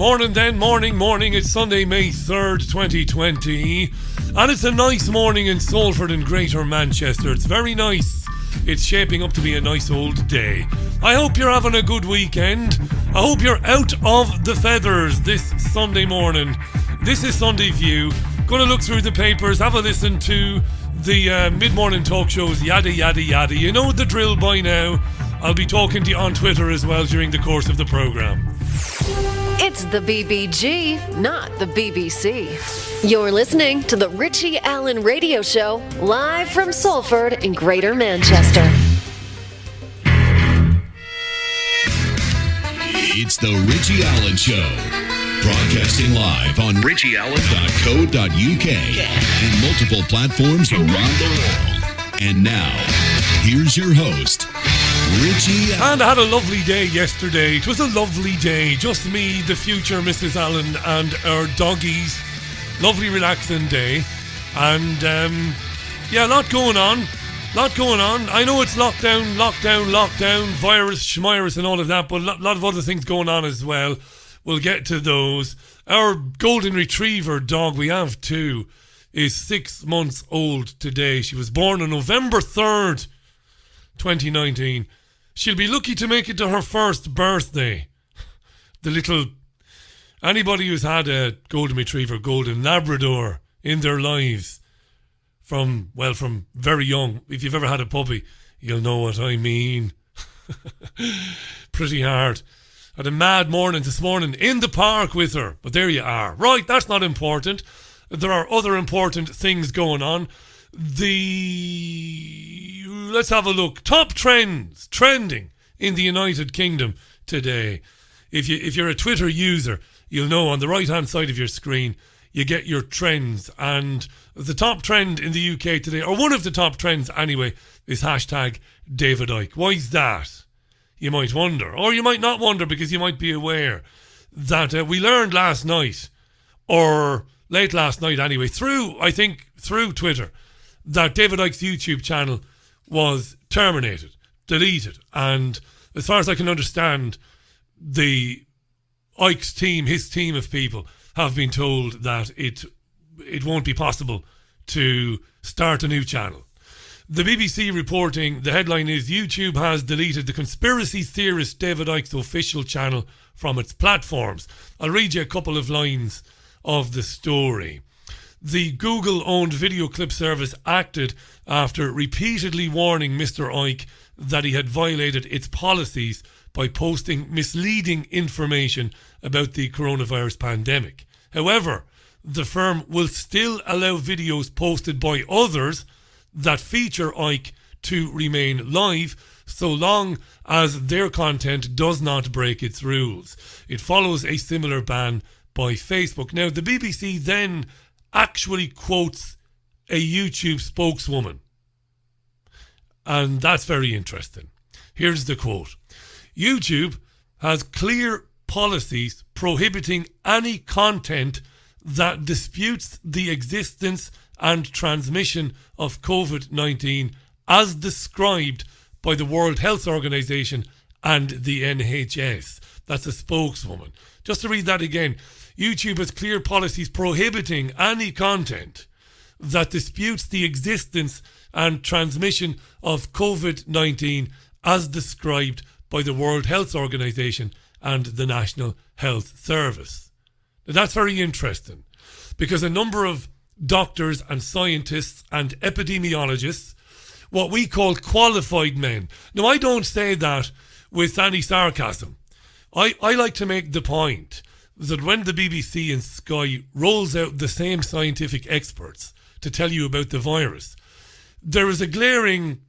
Morning. It's Sunday, May 3rd, 2020. And it's a nice morning in Salford and Greater Manchester. It's very nice. It's shaping up to be a nice old day. I hope you're having a good weekend. I hope you're out of the feathers this Sunday morning. This is Sunday View. Gonna look through the papers, have a listen to the mid-morning talk shows, yada, yada, yada. You know the drill by now. I'll be talking to you on Twitter as well during the course of the programme. It's the BBG, not the BBC. You're listening to the Richie Allen Radio Show, live from Salford in Greater Manchester. It's the Richie Allen Show, broadcasting live on richieallen.co.uk and multiple platforms around the world. And now, here's your host, Richie Allen. And I had a lovely day yesterday. It was a lovely day. Just me, the future Mrs. Allen, and our doggies. Lovely, relaxing day. And, a lot going on. I know it's lockdown, virus, schmirus and all of that, but a lot of other things going on as well. We'll get to those. Our golden retriever dog, we have two, is 6 months old today. She was born on November 3rd, 2019. She'll be lucky to make it to her first birthday. Anybody who's had a golden retriever, golden Labrador in their lives from very young, if you've ever had a puppy, you'll know what I mean. Pretty hard. Had a mad morning this morning in the park with her, but there you are. Right, that's not important. There are other important things going on. Let's have a look. Top trends trending in the United Kingdom today. If you're a Twitter user, you'll know on the right hand side of your screen you get your trends, and the top trend in the UK today, or one of the top trends anyway, is hashtag David Icke. Why is that? You might wonder, or you might not wonder, because you might be aware that we learned last night, or late last night anyway, through Twitter, that David Icke's YouTube channel was terminated, deleted, and as far as I can understand, Icke's team, his team of people, have been told that it won't be possible to start a new channel. The BBC reporting, the headline is, YouTube has deleted the conspiracy theorist David Icke's official channel from its platforms. I'll read you a couple of lines of the story. The Google-owned video clip service acted after repeatedly warning Mr. Icke that he had violated its policies by posting misleading information about the coronavirus pandemic. However, the firm will still allow videos posted by others that feature Icke to remain live so long as their content does not break its rules. It follows a similar ban by Facebook. Now, the BBC then actually quotes a YouTube spokeswoman, and that's very interesting. Here's the quote. YouTube has clear policies prohibiting any content that disputes the existence and transmission of COVID-19 as described by the World Health Organization and the NHS. That's a spokeswoman. Just to read that again. YouTube has clear policies prohibiting any content that disputes the existence and transmission of COVID-19 as described by the World Health Organization and the National Health Service. Now, that's very interesting, because a number of doctors and scientists and epidemiologists, what we call qualified men. Now, I don't say that with any sarcasm. I like to make the point that when the BBC and Sky rolls out the same scientific experts to tell you about the virus, there is a glaring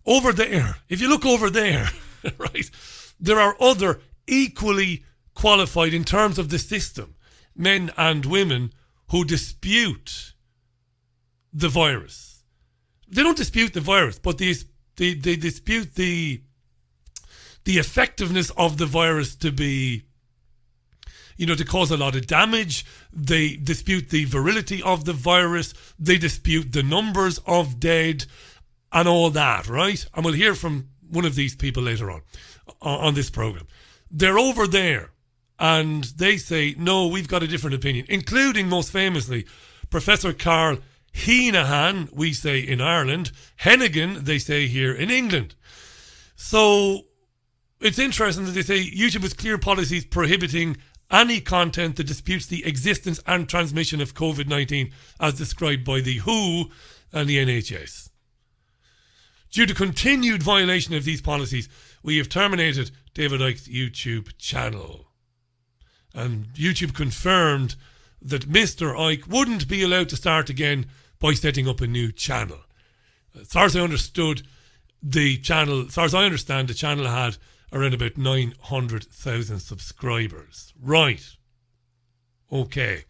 over there. If you look over there, right, there are other equally qualified in terms of the system, men and women, who dispute the virus. They don't dispute the virus, but they dispute the effectiveness of the virus to be, to cause a lot of damage. They dispute the virility of the virus. They dispute the numbers of dead and all that, right? And we'll hear from one of these people later on this program. They're over there And they say, no, we've got a different opinion, including, most famously, Professor Carl Heenahan, we say in Ireland, Hennigan, they say here in England. So it's interesting that they say YouTube has clear policies prohibiting any content that disputes the existence and transmission of COVID-19 as described by the WHO and the NHS. Due to continued violation of these policies, we have terminated David Icke's YouTube channel. And YouTube confirmed that Mr. Icke wouldn't be allowed to start again by setting up a new channel. As far as I understand, the channel had around about 900,000 subscribers. Right. Okay.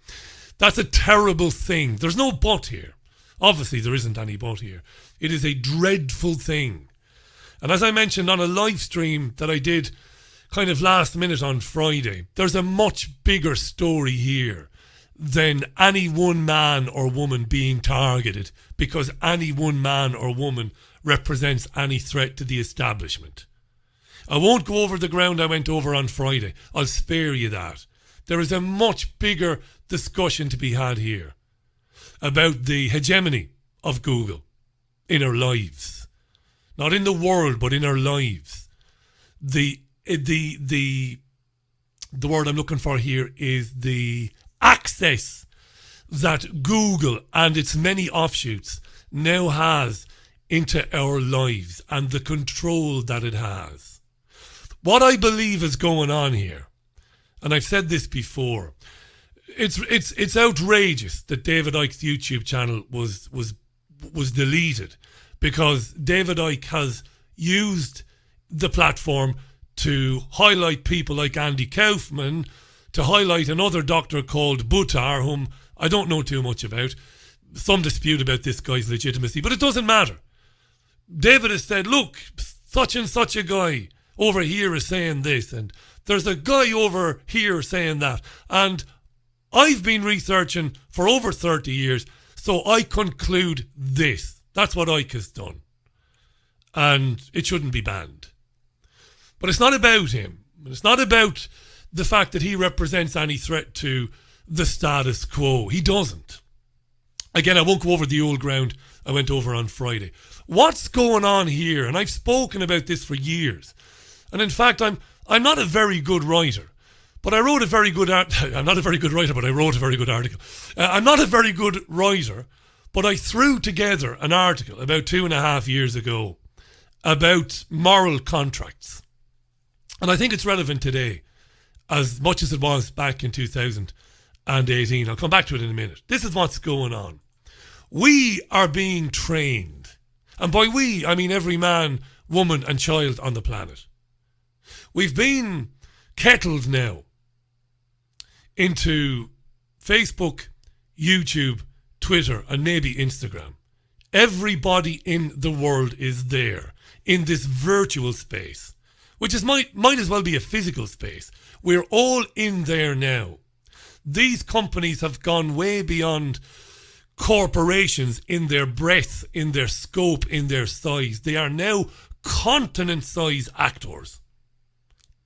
That's a terrible thing. There's no but here. Obviously, there isn't any but here. It is a dreadful thing. And as I mentioned on a live stream that I did kind of last minute on Friday, there's a much bigger story here than any one man or woman being targeted because any one man or woman represents any threat to the establishment. I won't go over the ground I went over on Friday. I'll spare you that. There is a much bigger discussion to be had here about the hegemony of Google in our lives. Not in the world, but in our lives. The word I'm looking for here is the access that Google and its many offshoots now has into our lives and the control that it has. What I believe is going on here, and I've said this before, it's outrageous that David Icke's YouTube channel was deleted because David Icke has used the platform to highlight people like Andy Kaufman, to highlight another doctor called Buttar, whom I don't know too much about. Some dispute about this guy's legitimacy, but it doesn't matter. David has said, look, such and such a guy over here is saying this, and there's a guy over here saying that. And I've been researching for over 30 years, so I conclude this. That's what Icke has done. And it shouldn't be banned. But it's not about him. It's not about the fact that he represents any threat to the status quo. He doesn't. Again, I won't go over the old ground I went over on Friday. What's going on here? And I've spoken about this for years. And in fact, I'm not a very good writer. But I wrote a very good I'm not a very good writer, but I wrote a very good article. I'm not a very good writer, but I threw together an article about 2.5 years ago about moral contracts. And I think it's relevant today as much as it was back in 2018. I'll come back to it in a minute. This is what's going on. We are being trained. And by we, I mean every man, woman and child on the planet. We've been kettled now into Facebook, YouTube, Twitter and maybe Instagram. Everybody in the world is there in this virtual space, which is might as well be a physical space. We're all in there now. These companies have gone way beyond corporations in their breadth, in their scope, in their size. They are now continent-size actors.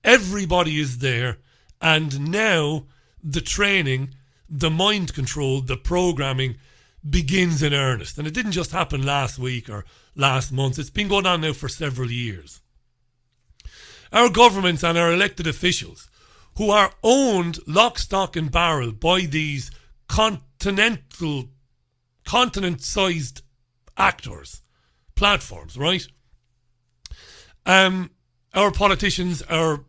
Everybody is there, and now the training, the mind control, the programming begins in earnest. And it didn't just happen last week or last month. It's been going on now for several years. Our governments and our elected officials, who are owned lock, stock and barrel by these continent-sized actors, platforms, right? Our politicians, our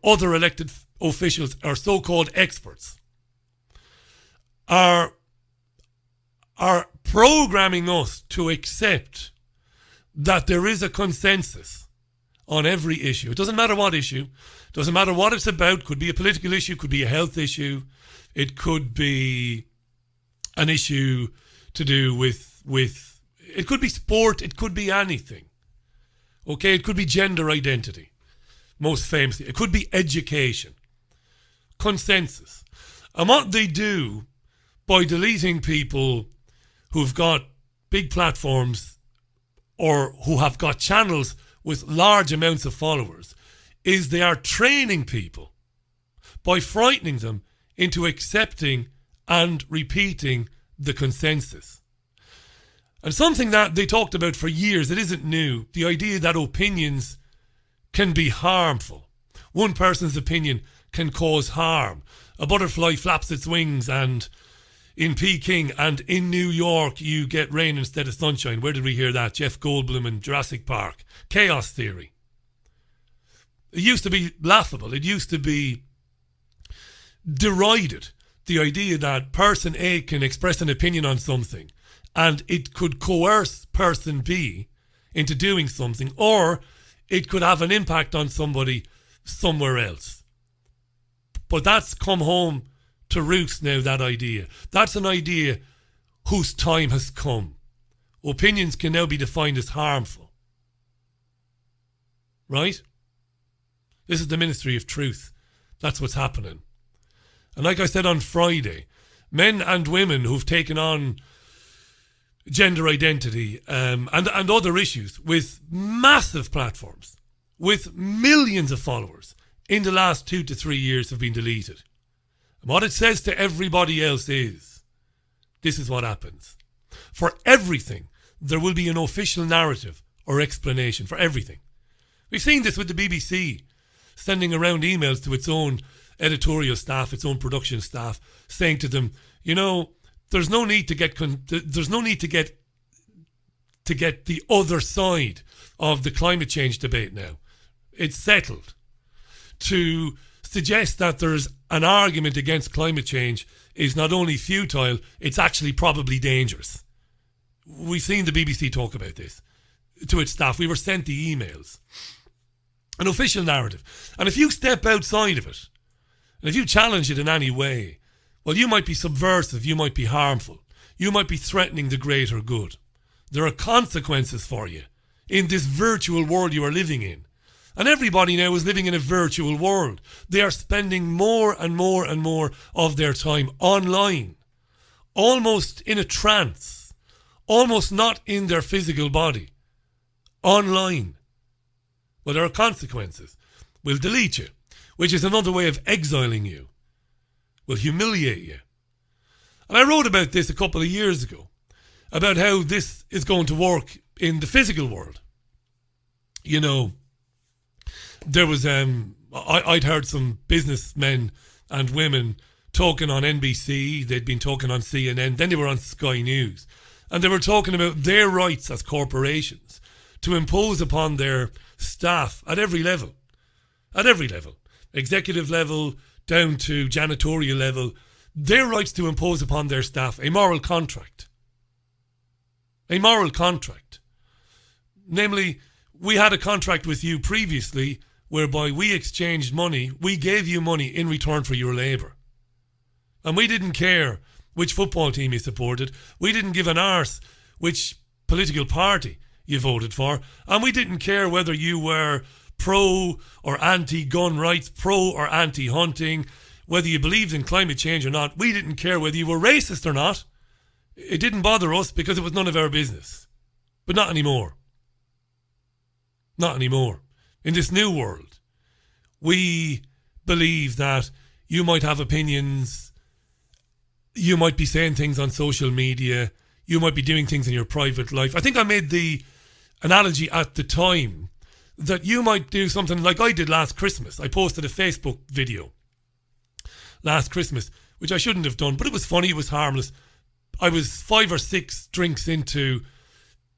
other elected officials, our so-called experts, are programming us to accept that there is a consensus on every issue. It doesn't matter what issue, doesn't matter what it's about. Could be a political issue, could be a health issue, it could be an issue to do with it could be sport, it could be anything. Okay, it could be gender identity, most famously. It could be education. Consensus. And what they do by deleting people who've got big platforms or who have got channels with large amounts of followers is they are training people by frightening them into accepting and repeating the consensus. And something that they talked about for years, it isn't new, the idea that opinions can be harmful. One person's opinion can cause harm. A butterfly flaps its wings and in Peking and in New York you get rain instead of sunshine. Where did we hear that? Jeff Goldblum in Jurassic Park. Chaos theory. It used to be laughable. It used to be derided. The idea that person A can express an opinion on something and it could coerce person B into doing something, or it could have an impact on somebody somewhere else. But that's come home to roost now, that idea. That's an idea whose time has come. Opinions can now be defined as harmful. Right? This is the Ministry of Truth. That's what's happening. And like I said on Friday, men and women who've taken on gender identity and other issues with massive platforms, with millions of followers, in the last 2 to 3 years have been deleted. And what it says to everybody else is, this is what happens. For everything, there will be an official narrative or explanation for everything. We've seen this with the BBC, sending around emails to its own editorial staff, its own production staff, saying to them, you know, there's no need to get the other side of the climate change debate now. It's settled. To suggest that there's an argument against climate change is not only futile, it's actually probably dangerous. We've seen the BBC talk about this to its staff. We were sent the emails. An official narrative. And if you step outside of it, and if you challenge it in any way, well, you might be subversive, you might be harmful, you might be threatening the greater good. There are consequences for you in this virtual world you are living in. And everybody now is living in a virtual world. They are spending more and more and more of their time online, almost in a trance, almost not in their physical body, online. Well, there are consequences. We'll delete you, which is another way of exiling you. We'll humiliate you. And I wrote about this a couple of years ago, about how this is going to work in the physical world. You know, there was, I'd heard some businessmen and women talking on NBC, they'd been talking on CNN, then they were on Sky News, and they were talking about their rights as corporations to impose upon their staff at every level, executive level down to janitorial level, their rights to impose upon their staff a moral contract. A moral contract. Namely, we had a contract with you previously whereby we exchanged money, we gave you money in return for your labour. And we didn't care which football team you supported, we didn't give an arse which political party you voted for, and we didn't care whether you were pro or anti-gun rights, pro or anti-hunting, whether you believed in climate change or not. We didn't care whether you were racist or not. It didn't bother us because it was none of our business. But not anymore. Not anymore. In this new world, we believe that you might have opinions, you might be saying things on social media, you might be doing things in your private life. I think I made the analogy at the time that you might do something like I did last Christmas. I posted a Facebook video last Christmas, which I shouldn't have done, but it was funny, it was harmless. I was 5 or 6 drinks into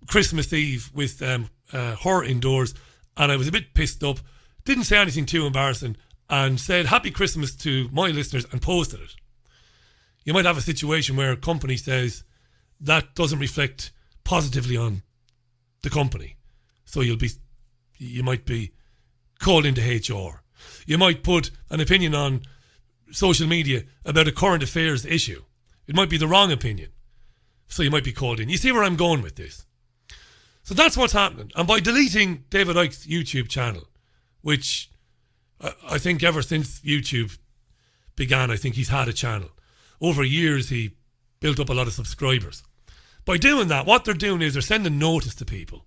Christmas Eve with her indoors, and I was a bit pissed up, didn't say anything too embarrassing, and said Happy Christmas to my listeners and posted it. You might have a situation where a company says that doesn't reflect positively on the company, so you might be called into HR. You might put an opinion on social media about a current affairs issue. It might be the wrong opinion, so you might be called in. You see where I'm going with this? So that's what's happening. And by deleting David Icke's YouTube channel, which I think ever since YouTube began, I think he's had a channel. Over years, he built up a lot of subscribers. By doing that, what they're doing is they're sending notice to people.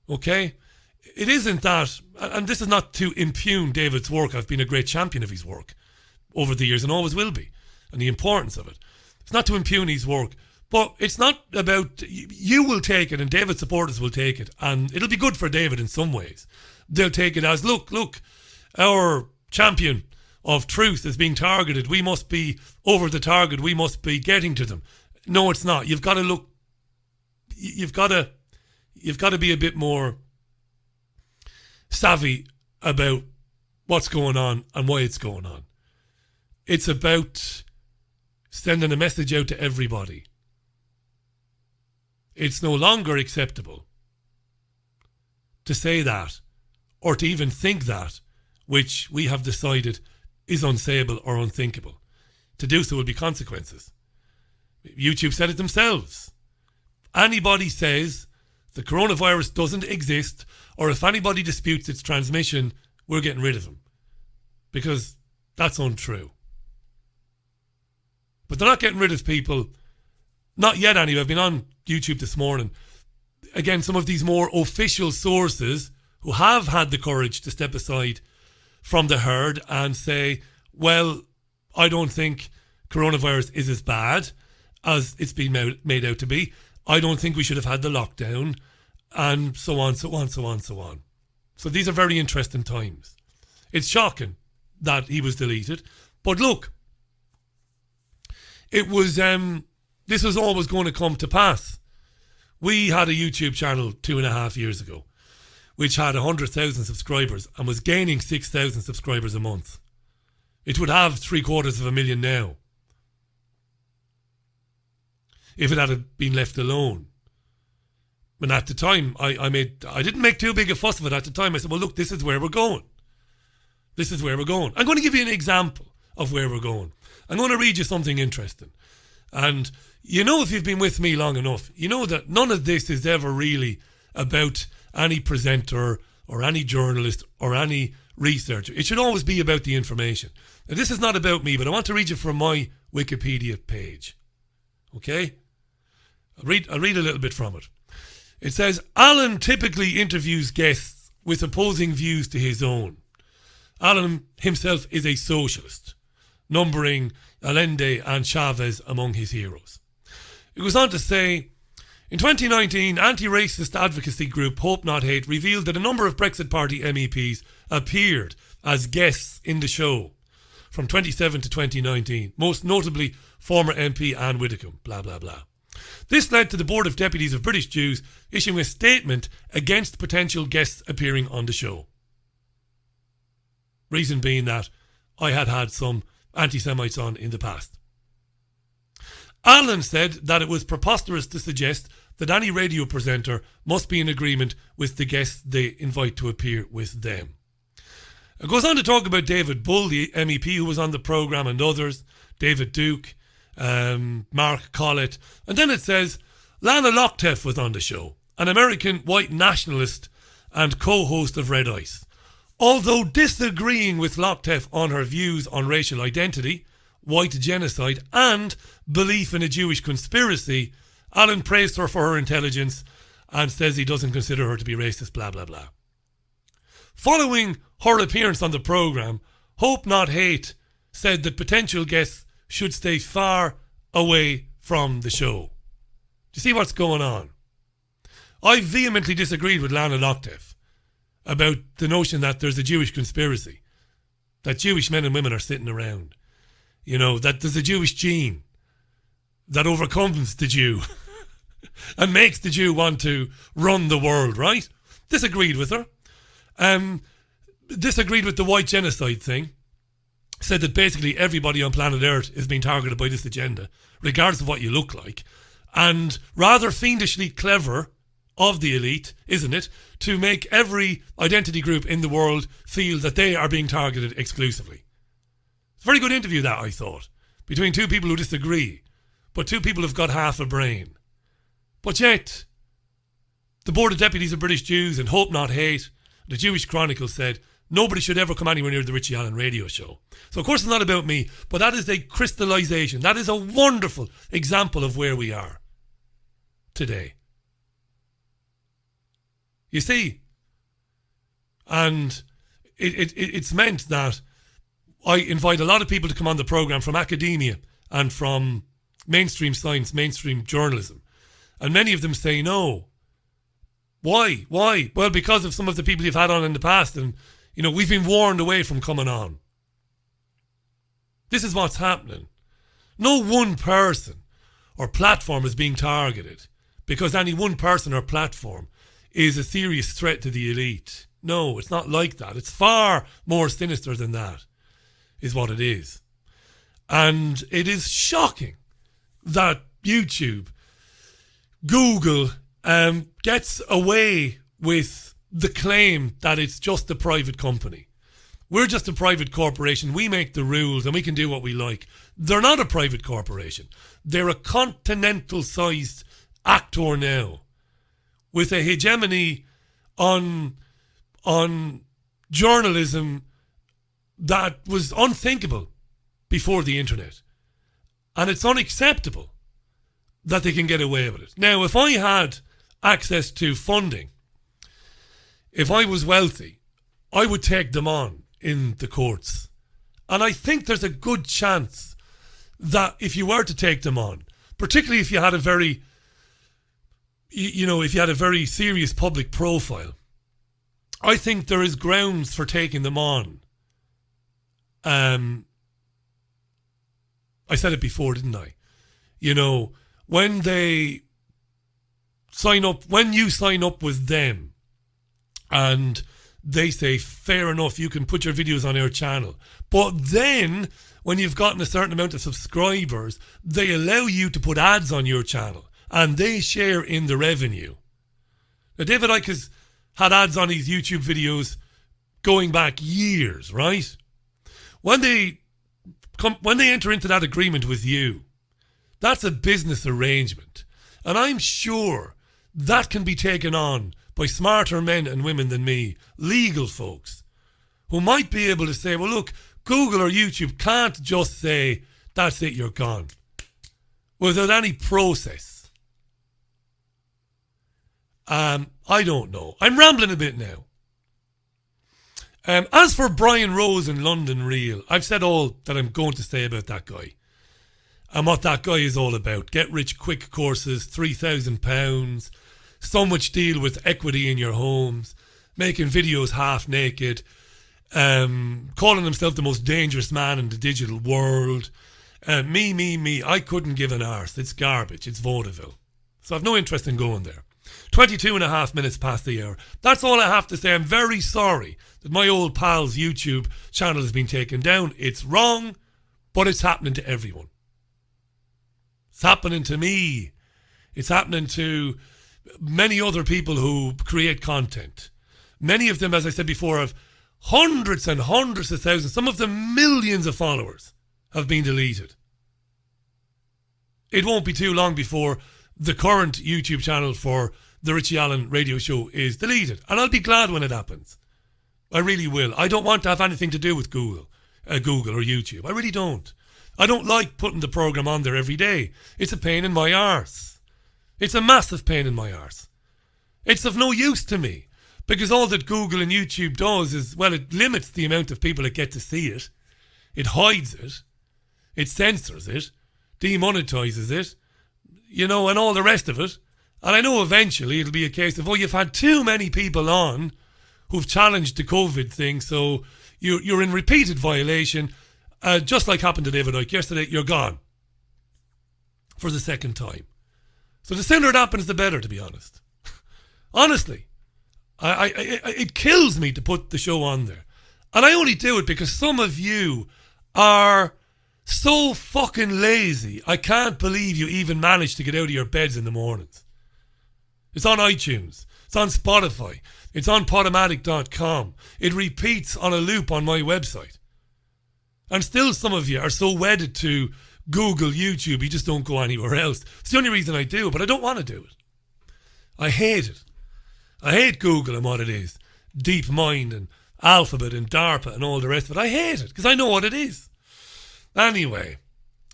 Okay? it isn't that, and this is not to impugn David's work. I've been a great champion of his work over the years and always will be, and the importance of it. It's not to impugn his work, but it's not about, you will take it and David's supporters will take it, and it'll be good for David in some ways. They'll take it as, look, our champion of truth is being targeted. We must be over the target. We must be getting to them. No, it's not. You've got to look, you've got to be a bit more savvy about what's going on and why it's going on. It's about sending a message out to everybody. It's no longer acceptable to say that or to even think that, which we have decided is unsayable or unthinkable. To do so will be consequences. YouTube said it themselves. Anybody says the coronavirus doesn't exist, or if anybody disputes its transmission, we're getting rid of them. Because that's untrue. But they're not getting rid of people. Not yet anyway. I've been on YouTube this morning. Again, some of these more official sources who have had the courage to step aside from the herd and say, well, I don't think coronavirus is as bad as it's been made out to be. I don't think we should have had the lockdown, and so on, so on, so on, so on. So these are very interesting times. It's shocking that he was deleted. But look, it was, this was always going to come to pass. We had a YouTube channel 2.5 years ago, which had 100,000 subscribers and was gaining 6,000 subscribers a month. It would have 750,000 now, if it had been left alone. And at the time, I didn't make too big a fuss of it at the time. I said, well, look, this is where we're going. This is where we're going. I'm going to give you an example of where we're going. I'm going to read you something interesting. And you know, if you've been with me long enough, you know that none of this is ever really about any presenter or any journalist or any researcher. It should always be about the information. Now, this is not about me, but I want to read you from my Wikipedia page. Okay? I'll read a little bit from it. It says, Alan typically interviews guests with opposing views to his own. Alan himself is a socialist, numbering Allende and Chavez among his heroes. It goes on to say, in 2019, anti-racist advocacy group Hope Not Hate revealed that a number of Brexit Party MEPs appeared as guests in the show from 2017 to 2019, most notably former MP Anne Widdecombe, blah, blah, blah. This led to the Board of Deputies of British Jews issuing a statement against potential guests appearing on the show. Reason being that I had some anti-Semites on in the past. Alan said that it was preposterous to suggest that any radio presenter must be in agreement with the guests they invite to appear with them. It goes on to talk about David Bull, the MEP who was on the programme, and others, David Duke, Mark Collett, and then it says Lana Lochtef was on the show, an American white nationalist and co-host of Red Ice. Although disagreeing with Lochtef on her views on racial identity, white genocide and belief in a Jewish conspiracy, Alan praised her for her intelligence and says he doesn't consider her to be racist, blah, blah, blah. Following her appearance on the programme, Hope Not Hate said that potential guests should stay far away from the show. Do you see what's going on? I vehemently disagreed with Lana Lochtef about the notion that there's a Jewish conspiracy, that Jewish men and women are sitting around, you know, that there's a Jewish gene that overcomes the Jew and makes the Jew want to run the world, right? Disagreed with her. Disagreed with the white genocide thing. Said that basically everybody on planet Earth is being targeted by this agenda, regardless of what you look like. And rather fiendishly clever of the elite, isn't it, to make every identity group in the world feel that they are being targeted exclusively. It's a very good interview, that, I thought, between two people who disagree, but two people who've got half a brain. But yet, the Board of Deputies of British Jews and Hope Not Hate, the Jewish Chronicle said, nobody should ever come anywhere near the Richie Allen radio show. So of course it's not about me, but that is a crystallization. That is a wonderful example of where we are today. You see, And it's meant that I invite a lot of people to come on the program from academia and from mainstream science, mainstream journalism. And many of them say no. Why? Well, because of some of the people you've had on in the past, and we've been warned away from coming on. This is what's happening. No one person or platform is being targeted because any one person or platform is a serious threat to the elite. No, it's not like that. It's far more sinister than that, is what it is. And it is shocking that YouTube, Google, gets away with the claim that it's just a private company. We're just a private corporation. We make the rules and we can do what we like. They're not a private corporation. They're a continental-sized actor now with a hegemony on journalism that was unthinkable before the internet. And it's unacceptable that they can get away with it. Now, if I had access to funding, if I was wealthy, I would take them on in the courts. And I think there's a good chance that if you were to take them on, particularly if you had a very, if you had a very serious public profile, I think there is grounds for taking them on. I said it before, didn't I? When they sign up, when you sign up with them and they say, fair enough, you can put your videos on our channel. But then when you've gotten a certain amount of subscribers, they allow you to put ads on your channel and they share in the revenue. Now, David Icke has had ads on his YouTube videos going back years, right? When they enter into that agreement with you, that's a business arrangement. And I'm sure that can be taken on by smarter men and women than me, legal folks, who might be able to say, well, look, Google or YouTube can't just say, that's it, you're gone, without any process. I don't know. I'm rambling a bit now. As for Brian Rose and London Real, I've said all that I'm going to say about that guy and what that guy is all about. Get rich quick courses, £3,000, so much deal with equity in your homes, making videos half naked, calling himself the most dangerous man in the digital world. Me. I couldn't give an arse. It's garbage. It's vaudeville. So I've no interest in going there. 22 and a half minutes past the hour. That's all I have to say. I'm very sorry that my old pal's YouTube channel has been taken down. It's wrong, but it's happening to everyone. It's happening to me. It's happening to many other people who create content. Many of them, as I said before, have hundreds and hundreds of thousands, some of them millions of followers have been deleted. It won't be too long before the current YouTube channel for the Richie Allen Radio Show is deleted. And I'll be glad when it happens. I really will. I don't want to have anything to do with Google or YouTube. I really don't. I don't like putting the program on there every day. It's a pain in my arse. It's a massive pain in my arse. It's of no use to me. Because all that Google and YouTube does is, well, it limits the amount of people that get to see it. It hides it. It censors it. Demonetizes it. And all the rest of it. And I know eventually it'll be a case of, you've had too many people on who've challenged the COVID thing, so you're in repeated violation. Just like happened to David Icke yesterday, you're gone. For the second time. So the sooner it happens, the better, to be honest. Honestly. It kills me to put the show on there. And I only do it because some of you are so fucking lazy. I can't believe you even manage to get out of your beds in the mornings. It's on iTunes. It's on Spotify. It's on Podomatic.com. It repeats on a loop on my website. And still some of you are so wedded to Google, YouTube, you just don't go anywhere else. It's the only reason I do it, but I don't want to do it. I hate it. I hate Google and what it is. DeepMind and Alphabet and DARPA and all the rest of it. I hate it because I know what it is. Anyway,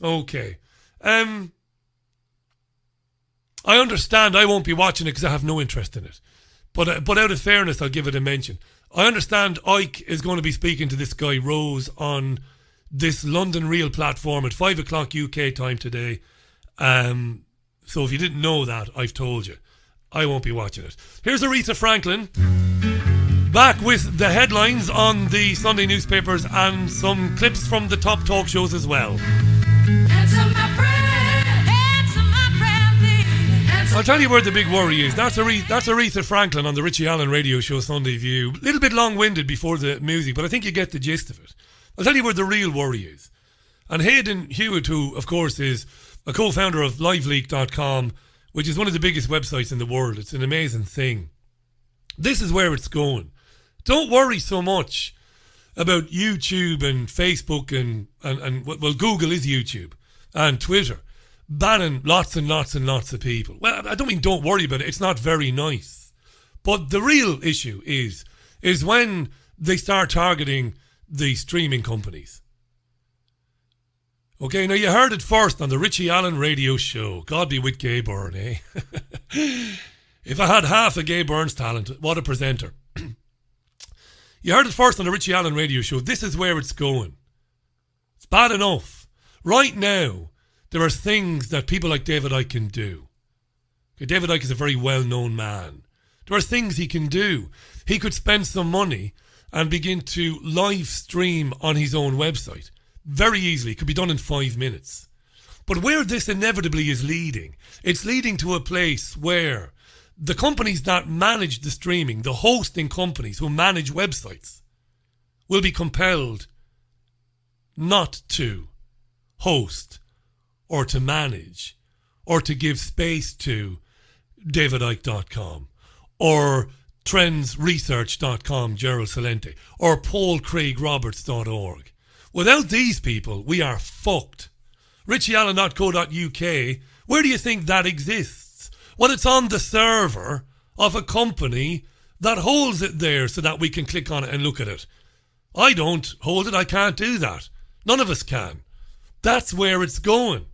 okay. I understand I won't be watching it because I have no interest in it. But out of fairness, I'll give it a mention. I understand Icke is going to be speaking to this guy Rose on this London Real platform at 5 o'clock UK time today. So if you didn't know that, I've told you. I won't be watching it. Here's Aretha Franklin, back with the headlines on the Sunday newspapers and some clips from the top talk shows as well. I'll tell you where the big worry is. That's Aretha Franklin on the Richie Allen Radio Show Sunday View. A little bit long-winded before the music, but I think you get the gist of it. I'll tell you where the real worry is. And Hayden Hewitt, who, of course, is a co-founder of liveleak.com, which is one of the biggest websites in the world. It's an amazing thing. This is where it's going. Don't worry so much about YouTube and Facebook and well, Google is YouTube, and Twitter, banning lots and lots and lots of people. Well, I don't mean don't worry about it. It's not very nice. But the real issue is when they start targeting the streaming companies. Okay, now you heard it first on the Richie Allen Radio Show. God be with Gay Byrne, eh? If I had half of Gay Byrne's talent, what a presenter. You heard it first on the Richie Allen Radio Show. This is where it's going. It's bad enough. Right now, there are things that people like David Icke can do. Okay, David Icke is a very well-known man. There are things he can do. He could spend some money and begin to live stream on his own website. Very easily. It could be done in 5 minutes. But where this inevitably is leading, it's leading to a place where the companies that manage the streaming, the hosting companies who manage websites, will be compelled not to host or to manage or to give space to davidicke.com or trendsresearch.com, Gerald Salente, or paulcraigroberts.org. Without these people, we are fucked. richieallen.co.uk, where do you think that exists? Well, it's on the server of a company that holds it there so that we can click on it and look at it. I don't hold it. I can't do that. None of us can. That's where it's going.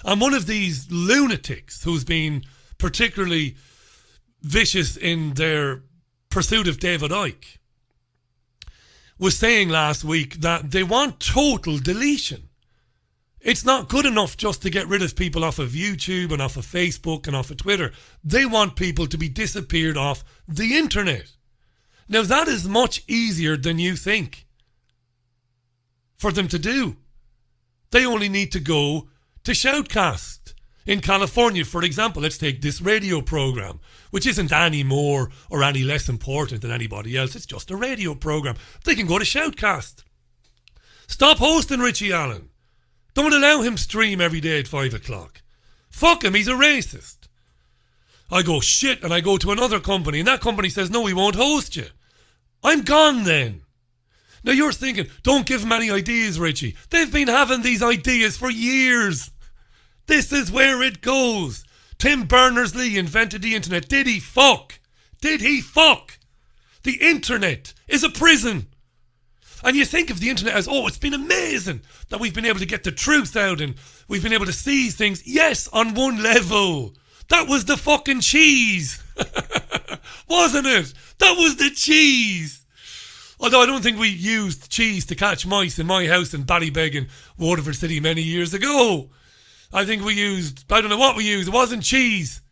And one of these lunatics who's been particularly vicious in their pursuit of David Icke was saying last week that they want total deletion. It's not good enough just to get rid of people off of YouTube and off of Facebook and off of Twitter. They want people to be disappeared off the internet. Now that is much easier than you think for them to do. They only need to go to Shoutcast. In California, for example, let's take this radio program, which isn't any more or any less important than anybody else. It's just a radio program. They can go to Shoutcast. Stop hosting Richie Allen. Don't allow him stream every day at 5 o'clock. Fuck him, he's a racist. I go, shit, and I go to another company, and that company says, no, we won't host you. I'm gone then. Now you're thinking, don't give them any ideas, Richie. They've been having these ideas for years. This is where it goes. Tim Berners-Lee invented the internet. Did he fuck? Did he fuck? The internet is a prison. And you think of the internet as, oh, it's been amazing that we've been able to get the truth out and we've been able to see things. Yes, on one level. That was the fucking cheese. Wasn't it? That was the cheese. Although I don't think we used cheese to catch mice in my house in Ballybeg in Waterford City many years ago. I think we used, I don't know what we used. It wasn't cheese.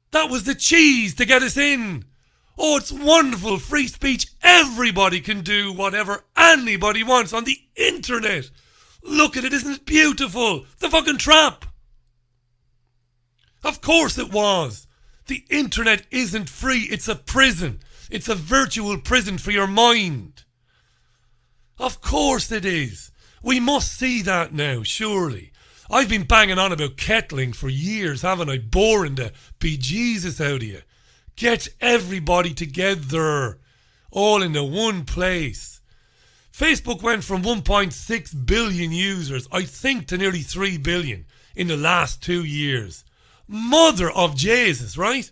That was the cheese to get us in. Oh, it's wonderful. Free speech. Everybody can do whatever anybody wants on the internet. Look at it. Isn't it beautiful? The fucking trap. Of course it was. The internet isn't free. It's a prison. It's a virtual prison for your mind. Of course it is. We must see that now, surely. I've been banging on about kettling for years, haven't I? Boring the bejesus out of you. Get everybody together, all in the one place. Facebook went from 1.6 billion users, I think, to nearly 3 billion in the last 2 years. Mother of Jesus, right?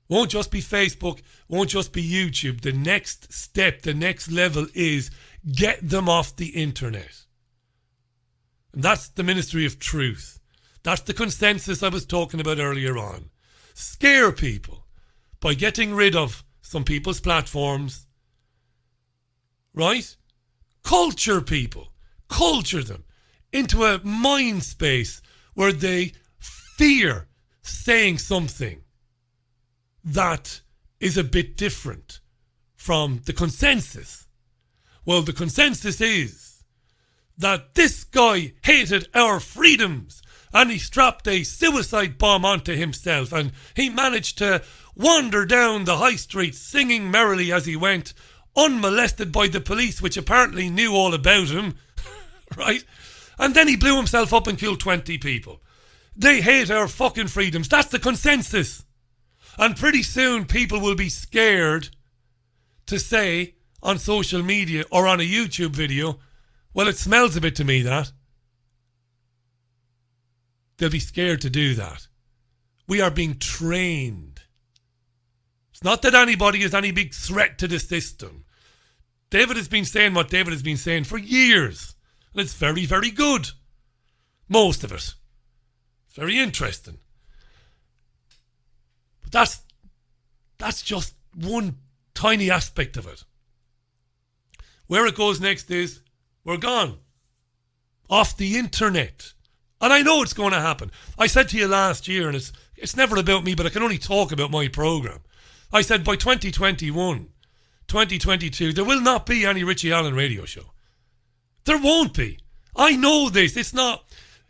Won't just be Facebook, won't just be YouTube. The next step, the next level is get them off the internet. And that's the Ministry of Truth. That's the consensus I was talking about earlier on. Scare people. by getting rid of some people's platforms, right? Culture people, culture them into a mind space where they fear saying something that is a bit different from the consensus. Well, the consensus is that this guy hated our freedoms and he strapped a suicide bomb onto himself and he managed to wander down the high street singing merrily as he went, unmolested by the police, which apparently knew all about him, right? And then he blew himself up and killed 20 people. They hate our fucking freedoms. That's the consensus. And pretty soon people will be scared to say on social media or on a YouTube video, well, it smells a bit to me, that. They'll be scared to do that. We are being trained. It's not that anybody is any big threat to the system. David has been saying what David has been saying for years. And it's very, very good. Most of it. It's very interesting. But that's just one tiny aspect of it. Where it goes next is, we're gone. Off the internet. And I know it's going to happen. I said to you last year, and it's never about me, but I can only talk about my programme. I said by 2021, 2022, there will not be any Richie Allen radio show. There won't be. I know this. It's not,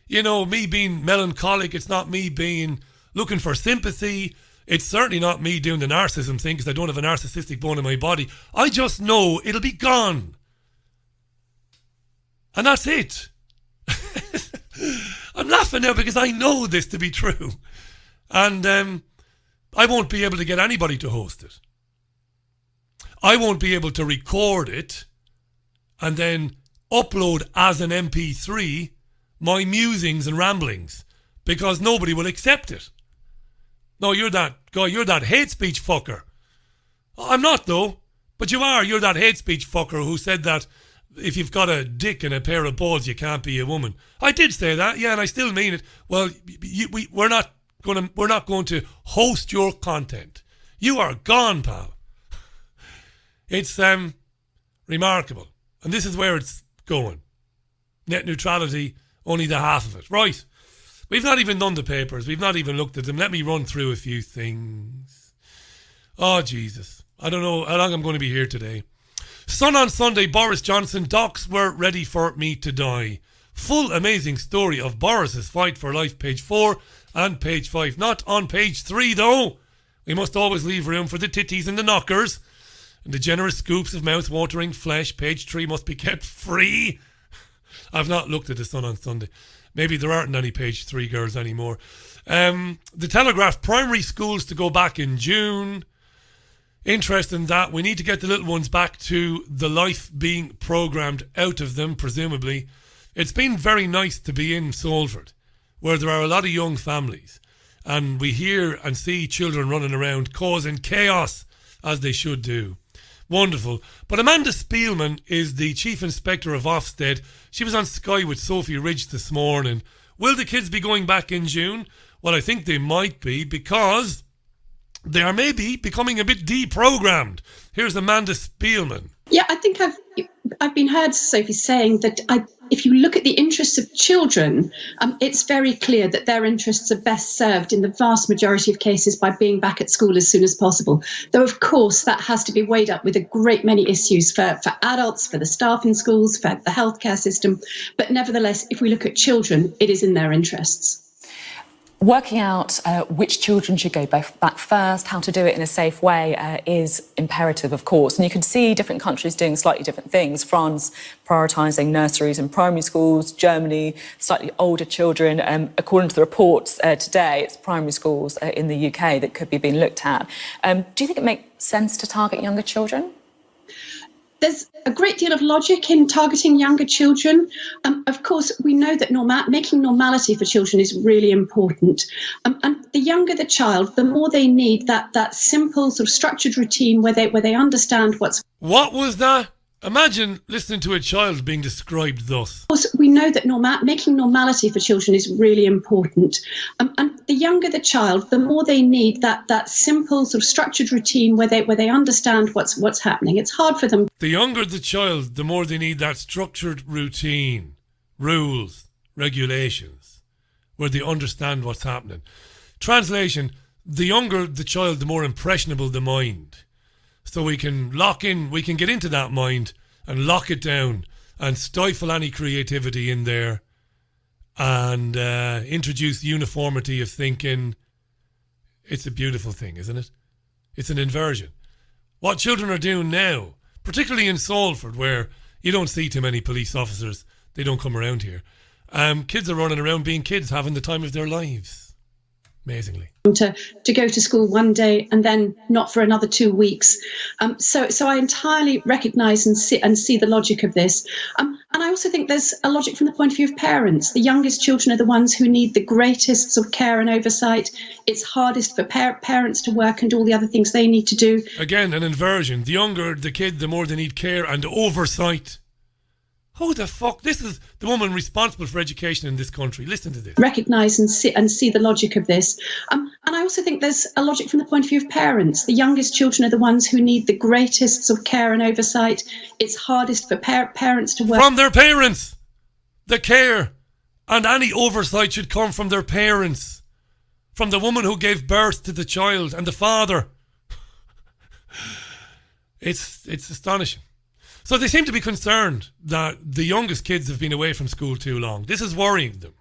me being melancholic. It's not me being looking for sympathy. It's certainly not me doing the narcissism thing because I don't have a narcissistic bone in my body. I just know it'll be gone. And that's it. I'm laughing now because I know this to be true. And I won't be able to get anybody to host it. I won't be able to record it and then upload as an MP3 my musings and ramblings because nobody will accept it. No, you're that guy, you're that hate speech fucker. I'm not though, but you are. You're that hate speech fucker who said that if you've got a dick and a pair of balls, you can't be a woman. I did say that, yeah, and I still mean it. Well, we're not going to host your content. You are gone, pal. It's remarkable, and this is where it's going. Net neutrality, only the half of it. Right. We've not even done the papers. We've not even looked at them. Let me run through a few things. Oh, Jesus. I don't know how long I'm going to be here today. Sun on Sunday, Boris Johnson, docs were ready for me to die. Full amazing story of Boris's fight for life, page 4 and page 5. Not on page 3, though. We must always leave room for the titties and the knockers. And the generous scoops of mouth-watering flesh, page 3 must be kept free. I've not looked at the Sun on Sunday. Maybe there aren't any page 3 girls anymore. The Telegraph, primary schools to go back in June. Interesting that we need to get the little ones back to the life being programmed out of them, presumably. It's been very nice to be in Salford, where there are a lot of young families. And we hear and see children running around causing chaos, as they should do. Wonderful. But Amanda Spielman is the Chief Inspector of Ofsted. She was on Sky with Sophie Ridge this morning. Will the kids be going back in June? Well, I think they might be because they are maybe becoming a bit deprogrammed. Here's Amanda Spielman. Yeah, I think I've been heard Sophie saying that if you look at the interests of children, it's very clear that their interests are best served in the vast majority of cases by being back at school as soon as possible. Though, of course, that has to be weighed up with a great many issues for adults, for the staff in schools, for the healthcare system. But nevertheless, if we look at children, it is in their interests. Working out which children should go back first, how to do it in a safe way is imperative, of course. And you can see different countries doing slightly different things. France prioritising nurseries and primary schools, Germany, slightly older children. According to the reports today, it's primary schools in the UK that could be being looked at. Do you think it makes sense to target younger children? There's a great deal of logic in targeting younger children. Of course, we know that making normality for children is really important. And the younger the child, the more they need that simple sort of structured routine where they understand what's... What was that? Imagine listening to a child being described thus. Of course, we know that making normality for children is really important. And the younger the child, the more they need that simple sort of structured routine where they understand what's happening. It's hard for them. The younger the child, the more they need that structured routine, rules, regulations, where they understand what's happening. Translation, the younger the child, the more impressionable the mind. So we can get into that mind and lock it down and stifle any creativity in there and introduce uniformity of thinking. It's a beautiful thing, isn't it? It's an inversion. What children are doing now, particularly in Salford, where you don't see too many police officers, they don't come around here. Kids are running around being kids, having the time of their lives. Amazingly. To go to school one day and then not for another 2 weeks. So I entirely recognise and see the logic of this. And I also think there's a logic from the point of view of parents. The youngest children are the ones who need the greatest sort of care and oversight. It's hardest for parents to work and do all the other things they need to do. Again, an inversion. The younger the kid, the more they need care and oversight. Who the fuck? This is the woman responsible for education in this country. Listen to this. Recognise and see the logic of this. And I also think there's a logic from the point of view of parents. The youngest children are the ones who need the greatest sort of care and oversight. It's hardest for parents to work. From their parents! The care and any oversight should come from their parents. From the woman who gave birth to the child and the father. It's astonishing. So they seem to be concerned that the youngest kids have been away from school too long. This is worrying them.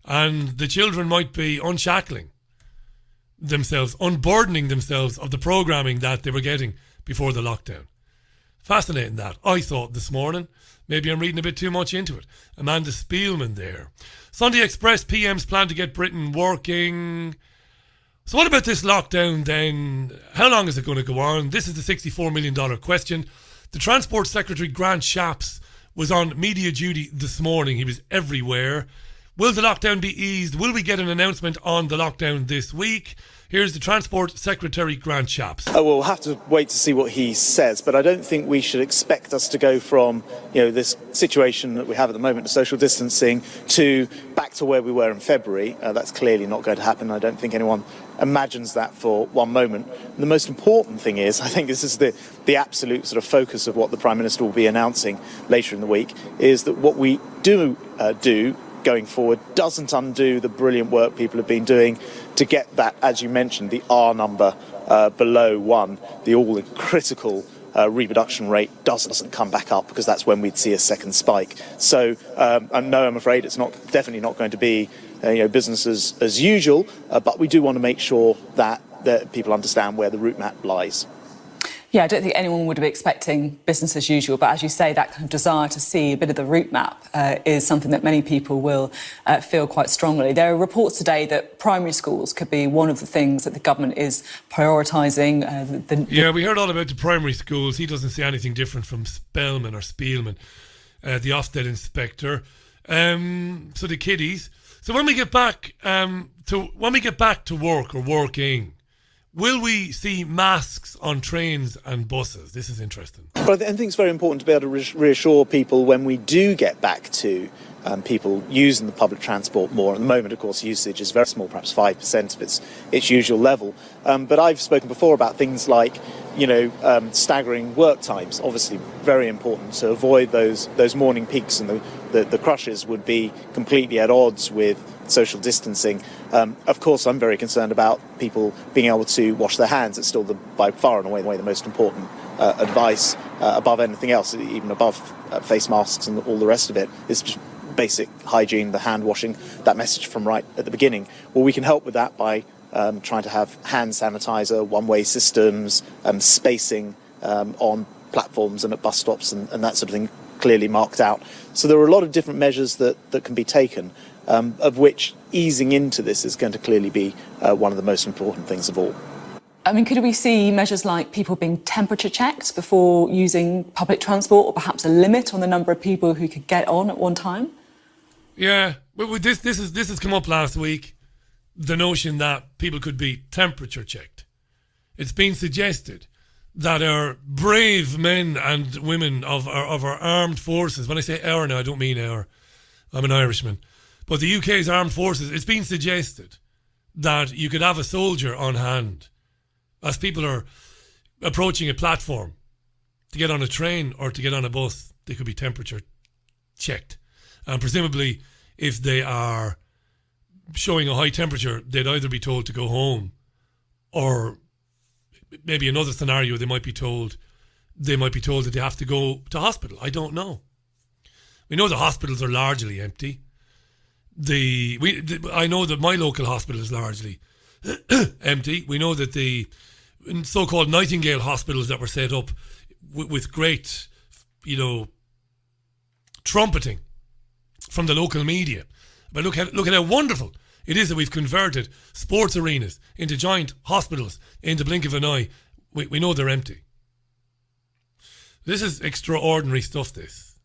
And the children might be unshackling themselves, unburdening themselves of the programming that they were getting before the lockdown. Fascinating that. I thought this morning. Maybe I'm reading a bit too much into it. Amanda Spielman there. Sunday Express PMs plan to get Britain working. So what about this lockdown then? How long is it going to go on? This is the $64 million question. The Transport Secretary, Grant Shapps, was on media duty this morning. He was everywhere. Will the lockdown be eased? Will we get an announcement on the lockdown this week? Here's the Transport Secretary, Grant Shapps. Oh, well, we'll have to wait to see what he says, but I don't think we should expect us to go from, this situation that we have at the moment, social distancing, to back to where we were in February. That's clearly not going to happen. I don't think anyone imagines that for one moment. The most important thing is, I think this is the absolute sort of focus of what the Prime Minister will be announcing later in the week, is that what we do going forward doesn't undo the brilliant work people have been doing to get that, as you mentioned, the R number below 1, the all-critical reproduction rate doesn't come back up, because that's when we'd see a second spike. So, no, I'm afraid it's definitely not going to be business as usual, but we do want to make sure that people understand where the route map lies. Yeah, I don't think anyone would be expecting business as usual, but as you say, that kind of desire to see a bit of the route map is something that many people will feel quite strongly. There are reports today that primary schools could be one of the things that the government is prioritising. Yeah, we heard all about the primary schools. He doesn't say anything different from Spielman, the Ofsted inspector. So the kiddies. So when we get back to work or working, will we see masks on trains and buses? This is interesting. But I think it's very important to be able to reassure people when we do get back to people using the public transport more. At the moment, of course, usage is very small, perhaps 5% of its usual level. But I've spoken before about things like, staggering work times. Obviously, very important to avoid those morning peaks, and the crushes would be completely at odds with social distancing. Of course, I'm very concerned about people being able to wash their hands. It's still by far and away the most important advice above anything else, even above face masks and all the rest of it. It's just basic hygiene, the hand washing, that message from right at the beginning. Well, we can help with that by trying to have hand sanitizer, one-way systems, spacing on platforms and at bus stops and that sort of thing clearly marked out. So there are a lot of different measures that can be taken, of which easing into this is going to clearly be one of the most important things of all. I mean, could we see measures like people being temperature checked before using public transport, or perhaps a limit on the number of people who could get on at one time? Yeah, but this has come up last week, the notion that people could be temperature checked. It's been suggested that our brave men and women of our armed forces, when I say our now, I don't mean our, I'm an Irishman, but the UK's armed forces, it's been suggested that you could have a soldier on hand as people are approaching a platform to get on a train or to get on a bus. They could be temperature checked. And presumably, if they are showing a high temperature, they'd either be told to go home, or maybe another scenario, they might be told that they have to go to hospital. I don't know. We know the hospitals are largely empty. I know that my local hospital is largely empty. We know that the so-called Nightingale hospitals that were set up with great, trumpeting from the local media. But look at how wonderful it is that we've converted sports arenas into giant hospitals in the blink of an eye. We know they're empty. This is extraordinary stuff, this.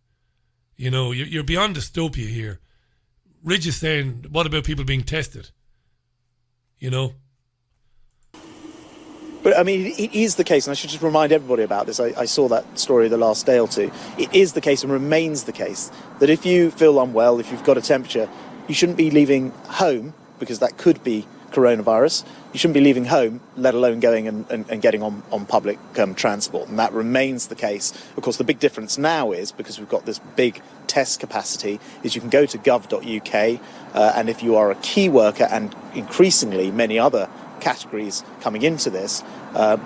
You're beyond dystopia here. Ridge is saying, what about people being tested? But I mean, it is the case, and I should just remind everybody about this. I saw that story the last day or two. It is the case and remains the case that if you feel unwell, if you've got a temperature, you shouldn't be leaving home, because that could be coronavirus. You shouldn't be leaving home, let alone going and getting on public transport. And that remains the case. Of course, the big difference now is, because we've got this big test capacity, is you can go to gov.uk, and if you are a key worker, and increasingly many other categories coming into this,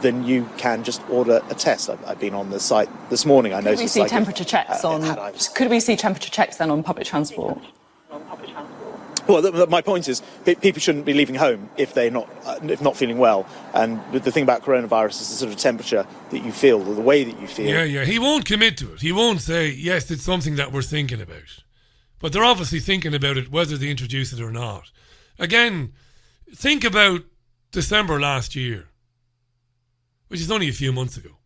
then you can just order a test. I've been on the site this morning. I noticed. Could we see temperature checks Could we see temperature checks then on public transport? Well, my point is, people shouldn't be leaving home if if not feeling well. And the thing about coronavirus is the sort of temperature that you feel, or the way that you feel. Yeah. He won't commit to it. He won't say, yes, it's something that we're thinking about. But they're obviously thinking about it, whether they introduce it or not. Again, think about December last year, which is only a few months ago,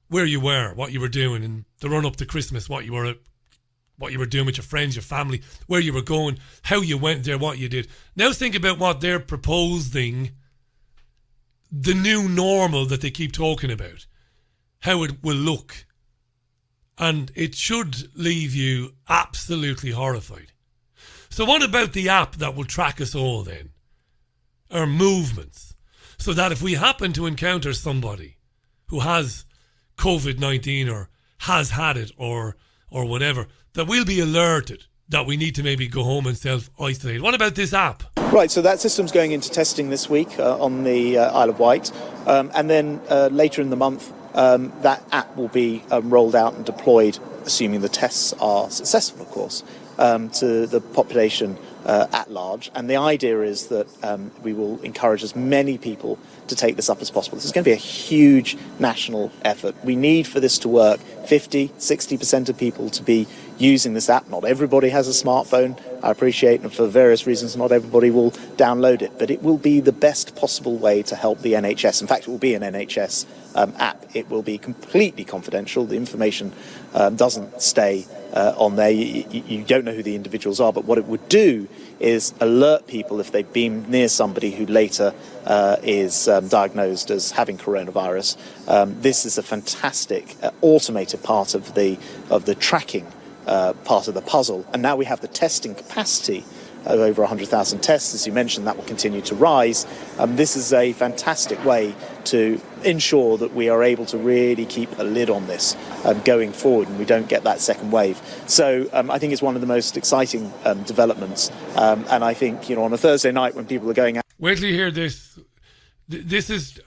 where you were, what you were doing in the run up to Christmas, what you were doing with your friends, your family, where you were going, how you went there, what you did. Now think about what they're proposing, the new normal that they keep talking about, how it will look. And it should leave you absolutely horrified. So what about the app that will track us all then? Our movements. So that if we happen to encounter somebody who has COVID-19 or has had it or whatever, that we'll be alerted that we need to maybe go home and self-isolate. What about this app? Right, so that system's going into testing this week on the Isle of Wight. And then later in the month, that app will be rolled out and deployed, assuming the tests are successful, of course, to the population at large. And the idea is that we will encourage as many people to take this up as possible. This is going to be a huge national effort. We need for this to work 50, 60% of people to be using this app. Not everybody has a smartphone, I appreciate, and for various reasons not everybody will download it, but it will be the best possible way to help the NHS. In fact, it will be an NHS app. It will be completely confidential. The information doesn't stay on there. You don't know who the individuals are, but what it would do is alert people if they've been near somebody who later is diagnosed as having coronavirus. This is a fantastic automated part of the tracking part of the puzzle. And now we have the testing capacity of over 100,000 tests. As you mentioned, that will continue to rise. This is a fantastic way to ensure that we are able to really keep a lid on this going forward, and we don't get that second wave. So I think it's one of the most exciting developments. And I think, on a Thursday night when people are going out... Wait till you hear this. This is,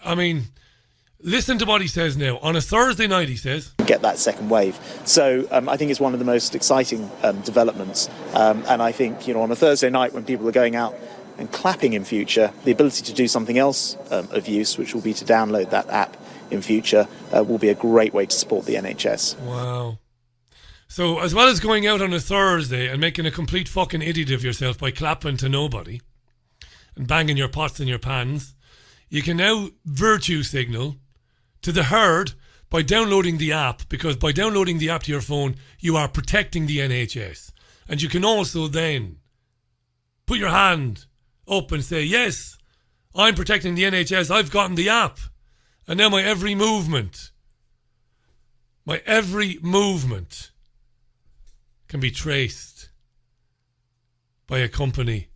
listen to what he says now. On a Thursday night, he says... Get that second wave. So I think it's one of the most exciting developments. And I think, on a Thursday night when people are going out and clapping in future, the ability to do something else of use, which will be to download that app in future, will be a great way to support the NHS. Wow. So as well as going out on a Thursday and making a complete fucking idiot of yourself by clapping to nobody and banging your pots and your pans, you can now virtue signal to the herd by downloading the app, because by downloading the app to your phone, you are protecting the NHS. And you can also then put your hand up and say, yes, I'm protecting the NHS, I've gotten the app. And now my every movement can be traced by a company.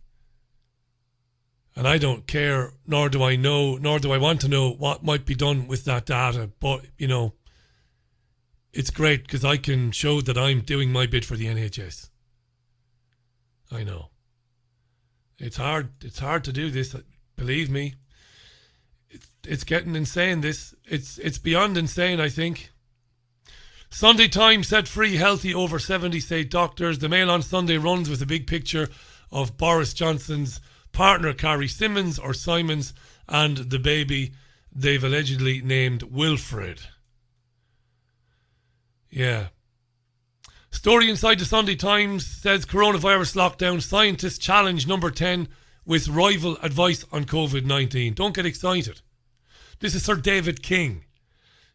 And I don't care, nor do I want to know what might be done with that data. But, you know, it's great because I can show that I'm doing my bit for the NHS. I know. It's hard to do this, believe me. It's getting insane, this. It's beyond insane, I think. Sunday Times set free healthy over 70 state doctors. The Mail on Sunday runs with a big picture of Boris Johnson's partner Carrie Simons and the baby they've allegedly named Wilfred. Yeah. Story inside the Sunday Times says coronavirus lockdown, scientists challenge number 10 with rival advice on COVID-19. Don't get excited. This is Sir David King.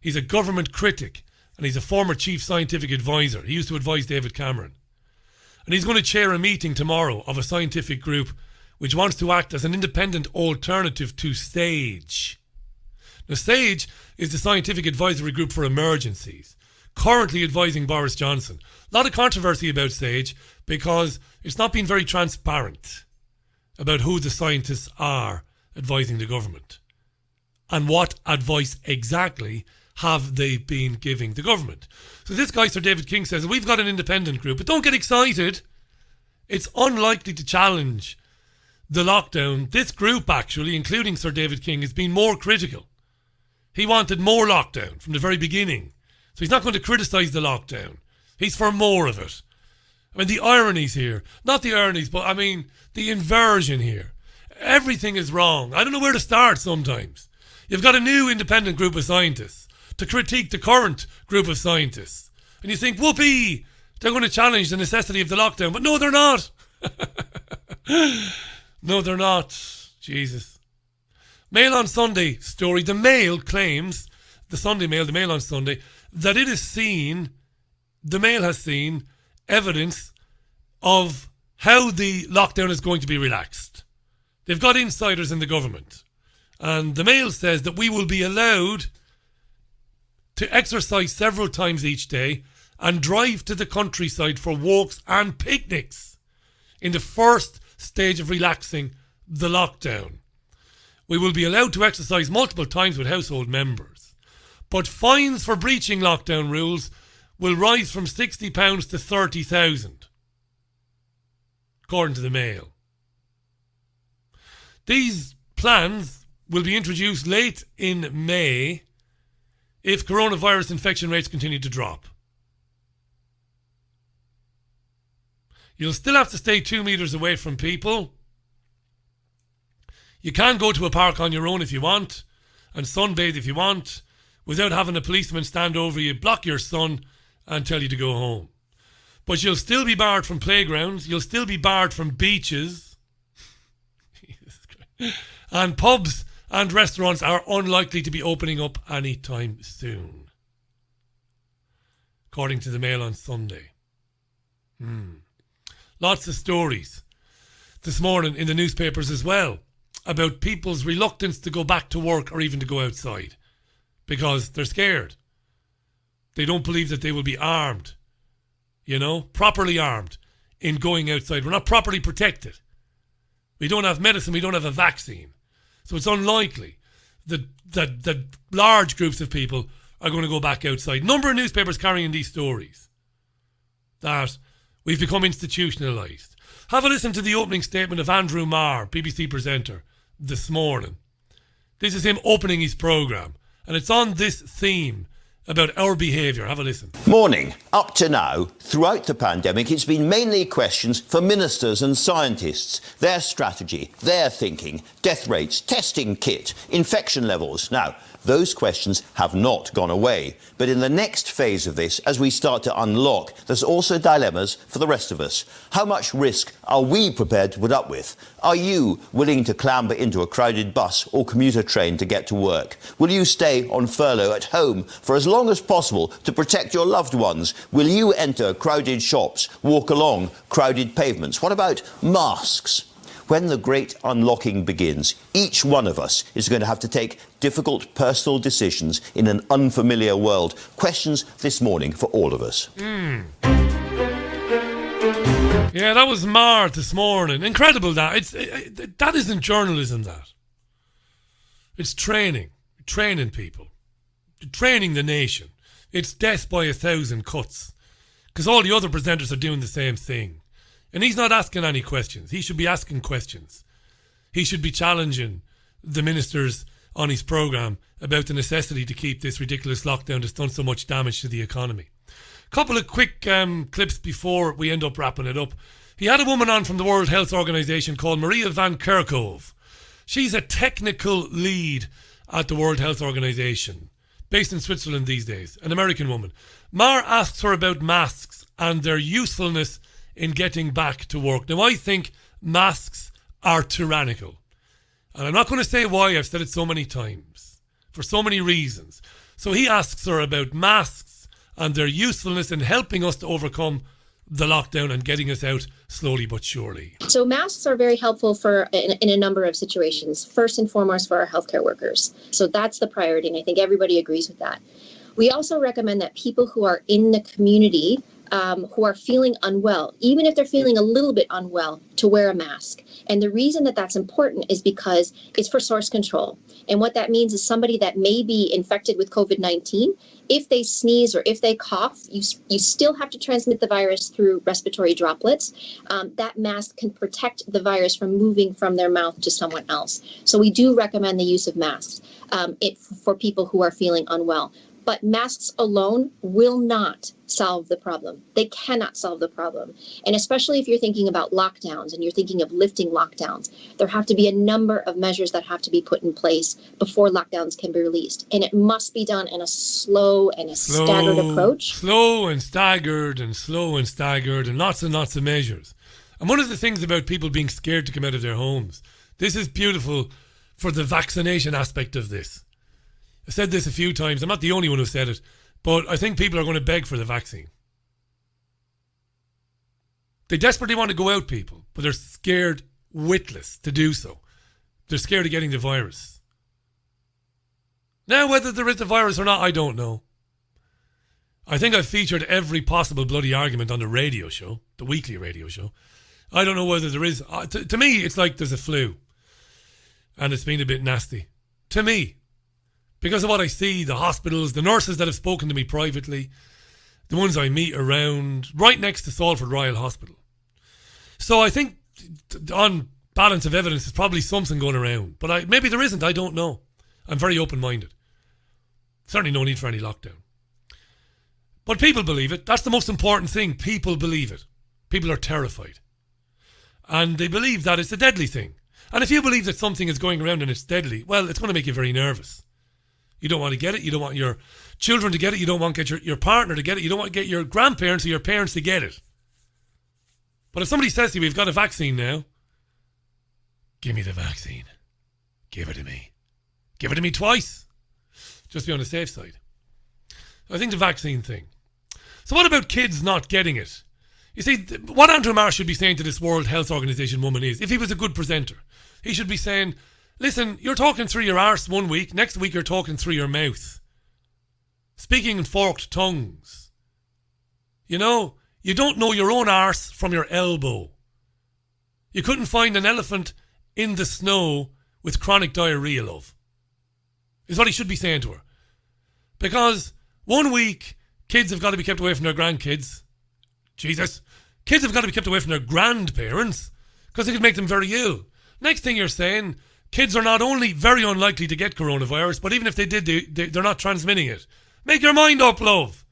He's a government critic and he's a former chief scientific advisor. He used to advise David Cameron. And he's going to chair a meeting tomorrow of a scientific group which wants to act as an independent alternative to SAGE. Now, SAGE is the Scientific Advisory Group for Emergencies, currently advising Boris Johnson. A lot of controversy about SAGE because it's not been very transparent about who the scientists are advising the government and what advice exactly have they been giving the government. So this guy, Sir David King, says, we've got an independent group, but don't get excited. It's unlikely to challenge the lockdown. This group, actually, including Sir David King, has been more critical. He wanted more lockdown from the very beginning. So he's not going to criticise the lockdown. He's for more of it. I mean, the ironies here. Not the ironies, but I mean, the inversion here. Everything is wrong. I don't know where to start sometimes. You've got a new independent group of scientists to critique the current group of scientists. And you think, whoopee, they're going to challenge the necessity of the lockdown. But no, they're not. No, they're not. Jesus. Mail on Sunday story. The Mail claims, the Sunday Mail, the Mail on Sunday, that it has seen, the Mail has seen evidence of how the lockdown is going to be relaxed. They've got insiders in the government. And the Mail says that we will be allowed to exercise several times each day and drive to the countryside for walks and picnics in the first stage of relaxing the lockdown. We will be allowed to exercise multiple times with household members. But fines for breaching lockdown rules will rise from £60 to £30,000, according to the Mail. These plans will be introduced late in May if coronavirus infection rates continue to drop. You'll still have to stay 2 metres away from people. You can go to a park on your own if you want and sunbathe if you want without having a policeman stand over you, block your sun and tell you to go home. But you'll still be barred from playgrounds. You'll still be barred from beaches. Jesus Christ. And pubs and restaurants are unlikely to be opening up anytime soon, according to the Mail on Sunday. Lots of stories this morning in the newspapers as well about people's reluctance to go back to work or even to go outside because they're scared. They don't believe that they will be armed, properly armed in going outside. We're not properly protected. We don't have medicine. We don't have a vaccine. So it's unlikely that large groups of people are going to go back outside. Number of newspapers carrying these stories that we've become institutionalised. Have a listen to the opening statement of Andrew Marr, BBC presenter, this morning. This is him opening his programme, and it's on this theme about our behaviour. Have a listen. Morning. Up to now, throughout the pandemic, it's been mainly questions for ministers and scientists, their strategy, their thinking, death rates, testing kit, infection levels. Now, those questions have not gone away. But in the next phase of this, as we start to unlock, there's also dilemmas for the rest of us. How much risk are we prepared to put up with? Are you willing to clamber into a crowded bus or commuter train to get to work? Will you stay on furlough at home for as long as possible to protect your loved ones? Will you enter crowded shops, walk along crowded pavements? What about masks? when the great unlocking begins, each one of us is going to have to take difficult personal decisions in an unfamiliar world. Questions this morning for all of us. Yeah, that was Mart this morning. Incredible that. That isn't journalism, that. It's training people, training the nation. It's death by 1,000 cuts. Because all the other presenters are doing the same thing. And he's not asking any questions. He should be asking questions. He should be challenging the ministers on his programme about the necessity to keep this ridiculous lockdown that's done so much damage to the economy. Couple of quick clips before we end up wrapping it up. He had a woman on from the World Health Organization called Maria van Kerkhove. She's a technical lead at the World Health Organization, based in Switzerland these days, an American woman. Mar asks her about masks and their usefulness in getting back to work. Now, I think masks are tyrannical. And I'm not going to say why, I've said it so many times, for so many reasons. So he asks her about masks and their usefulness in helping us to overcome the lockdown and getting us out slowly but surely. So masks are very helpful in a number of situations. First and foremost for our healthcare workers. So that's the priority, and I think everybody agrees with that. We also recommend that people who are in the community who are feeling unwell, even if they're feeling a little bit unwell, to wear a mask. And the reason that that's important is because it's for source control. And what that means is somebody that may be infected with COVID-19, if they sneeze or if they cough, you still have to transmit the virus through respiratory droplets. That mask can protect the virus from moving from their mouth to someone else. So we do recommend the use of masks for people who are feeling unwell. But masks alone will not solve the problem. They cannot solve the problem. And especially if you're thinking about lockdowns and you're thinking of lifting lockdowns, there have to be a number of measures that have to be put in place before lockdowns can be released. And it must be done in a slow and staggered approach. Slow and staggered and lots of measures. And one of the things about people being scared to come out of their homes, this is beautiful for the vaccination aspect of this. I said this a few times. I'm not the only one who said it, but I think people are going to beg for the vaccine. They desperately want to go out, people, but they're scared witless to do so. They're scared of getting the virus. Now, whether there is a virus or not, I don't know. I think I've featured every possible bloody argument on the radio show, the weekly radio show. I don't know whether there is. To me, it's like there's a flu. And it's been a bit nasty. To me. Because of what I see, the hospitals, the nurses that have spoken to me privately, the ones I meet around, right next to Salford Royal Hospital. So I think on balance of evidence, there's probably something going around. But maybe there isn't, I don't know. I'm very open-minded. Certainly no need for any lockdown. But people believe it. That's the most important thing. People believe it. People are terrified. And they believe that it's a deadly thing. And if you believe that something is going around and it's deadly, well, it's going to make you very nervous. You don't want to get it. You don't want your children to get it. You don't want to get your partner to get it. You don't want to get your grandparents or your parents to get it. But if somebody says to you, we've got a vaccine now, give me the vaccine. Give it to me. Give it to me twice. Just be on the safe side. I think the vaccine thing. So what about kids not getting it? You see, what Andrew Marr should be saying to this World Health Organization woman is, if he was a good presenter, he should be saying, listen, you're talking through your arse one week, next week you're talking through your mouth. Speaking in forked tongues. You know, you don't know your own arse from your elbow. You couldn't find an elephant in the snow with chronic diarrhea, love. Is what he should be saying to her. Because one week, kids have got to be kept away from their grandkids. Jesus. Kids have got to be kept away from their grandparents because it could make them very ill. Next thing you're saying, kids are not only very unlikely to get coronavirus, but even if they did, they're not transmitting it. Make your mind up, love.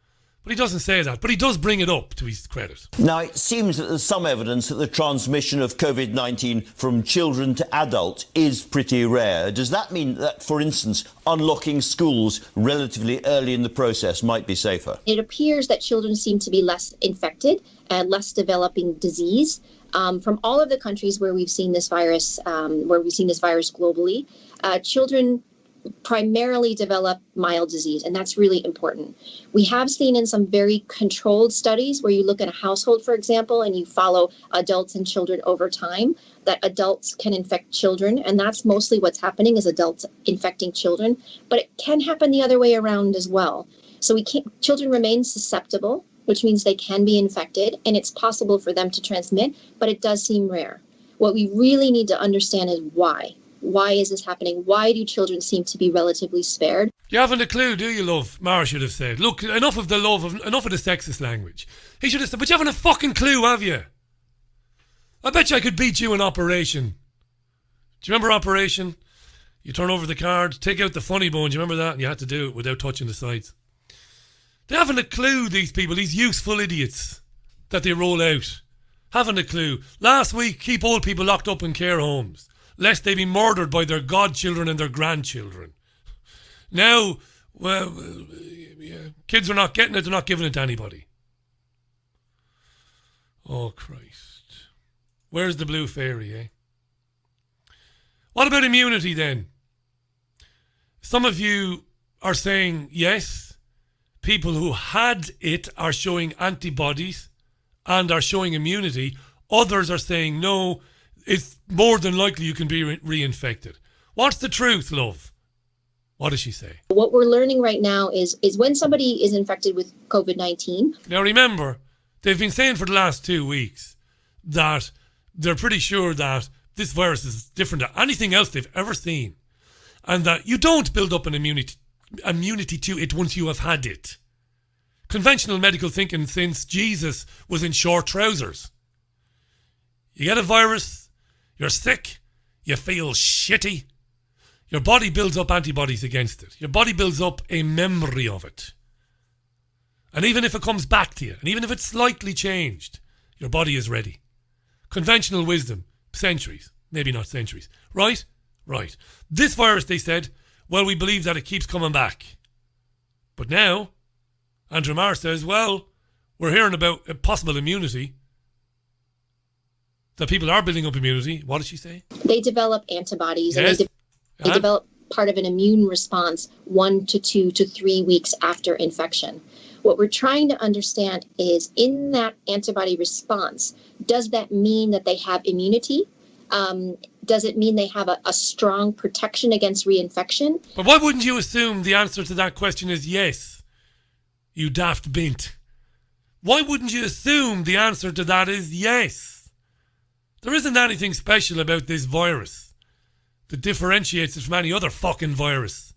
But he doesn't say that. But he does bring it up, to his credit. Now, it seems that there's some evidence that the transmission of COVID-19 from children to adults is pretty rare. Does that mean that, for instance, unlocking schools relatively early in the process might be safer? It appears that children seem to be less infected and less developing disease. From all of the countries where we've seen this virus globally, children primarily develop mild disease, and that's really important. We have seen in some very controlled studies where you look at a household, for example, and you follow adults and children over time, that adults can infect children, and that's mostly what's happening is adults infecting children, but it can happen the other way around as well. So children remain susceptible, which means they can be infected, and it's possible for them to transmit, but it does seem rare. What we really need to understand is why. Why is this happening? Why do children seem to be relatively spared? You haven't a clue, do you, love? Mara should have said. Look, enough of the sexist language. He should have said, but you haven't a fucking clue, have you? I bet you I could beat you in Operation. Do you remember Operation? You turn over the card, take out the funny bone. Do you remember that? And you had to do it without touching the sides. They haven't a clue, these people, these useful idiots that they roll out. Haven't a clue. Last week, keep old people locked up in care homes, lest they be murdered by their godchildren and their grandchildren. Now, well, kids are not getting it, they're not giving it to anybody. Oh, Christ. Where's the blue fairy, eh? What about immunity then? Some of you are saying yes. People who had it are showing antibodies and are showing immunity. Others are saying no, it's more than likely you can be reinfected. What's the truth, love? What does she say? What we're learning right now is when somebody is infected with COVID-19. Now remember, they've been saying for the last 2 weeks that they're pretty sure that this virus is different than anything else they've ever seen, and that you don't build up an immunity to it once you have had it. Conventional medical thinking since Jesus was in short trousers. You get a virus, you're sick, you feel shitty, your body builds up antibodies against it. Your body builds up a memory of it. And even if it comes back to you, and even if it's slightly changed, your body is ready. Conventional wisdom, centuries, maybe not centuries. Right? Right. This virus, they said, well, we believe that it keeps coming back. But now, Andrew Marr says, well, we're hearing about a possible immunity. That people are building up immunity. What did she say? They develop antibodies. Yes. And they develop part of an immune response 1 to 2 to 3 weeks after infection. What we're trying to understand is in that antibody response, does that mean that they have immunity? Does it mean they have a strong protection against reinfection? But why wouldn't you assume the answer to that question is yes, you daft bint? Why wouldn't you assume the answer to that is yes? There isn't anything special about this virus that differentiates it from any other fucking virus.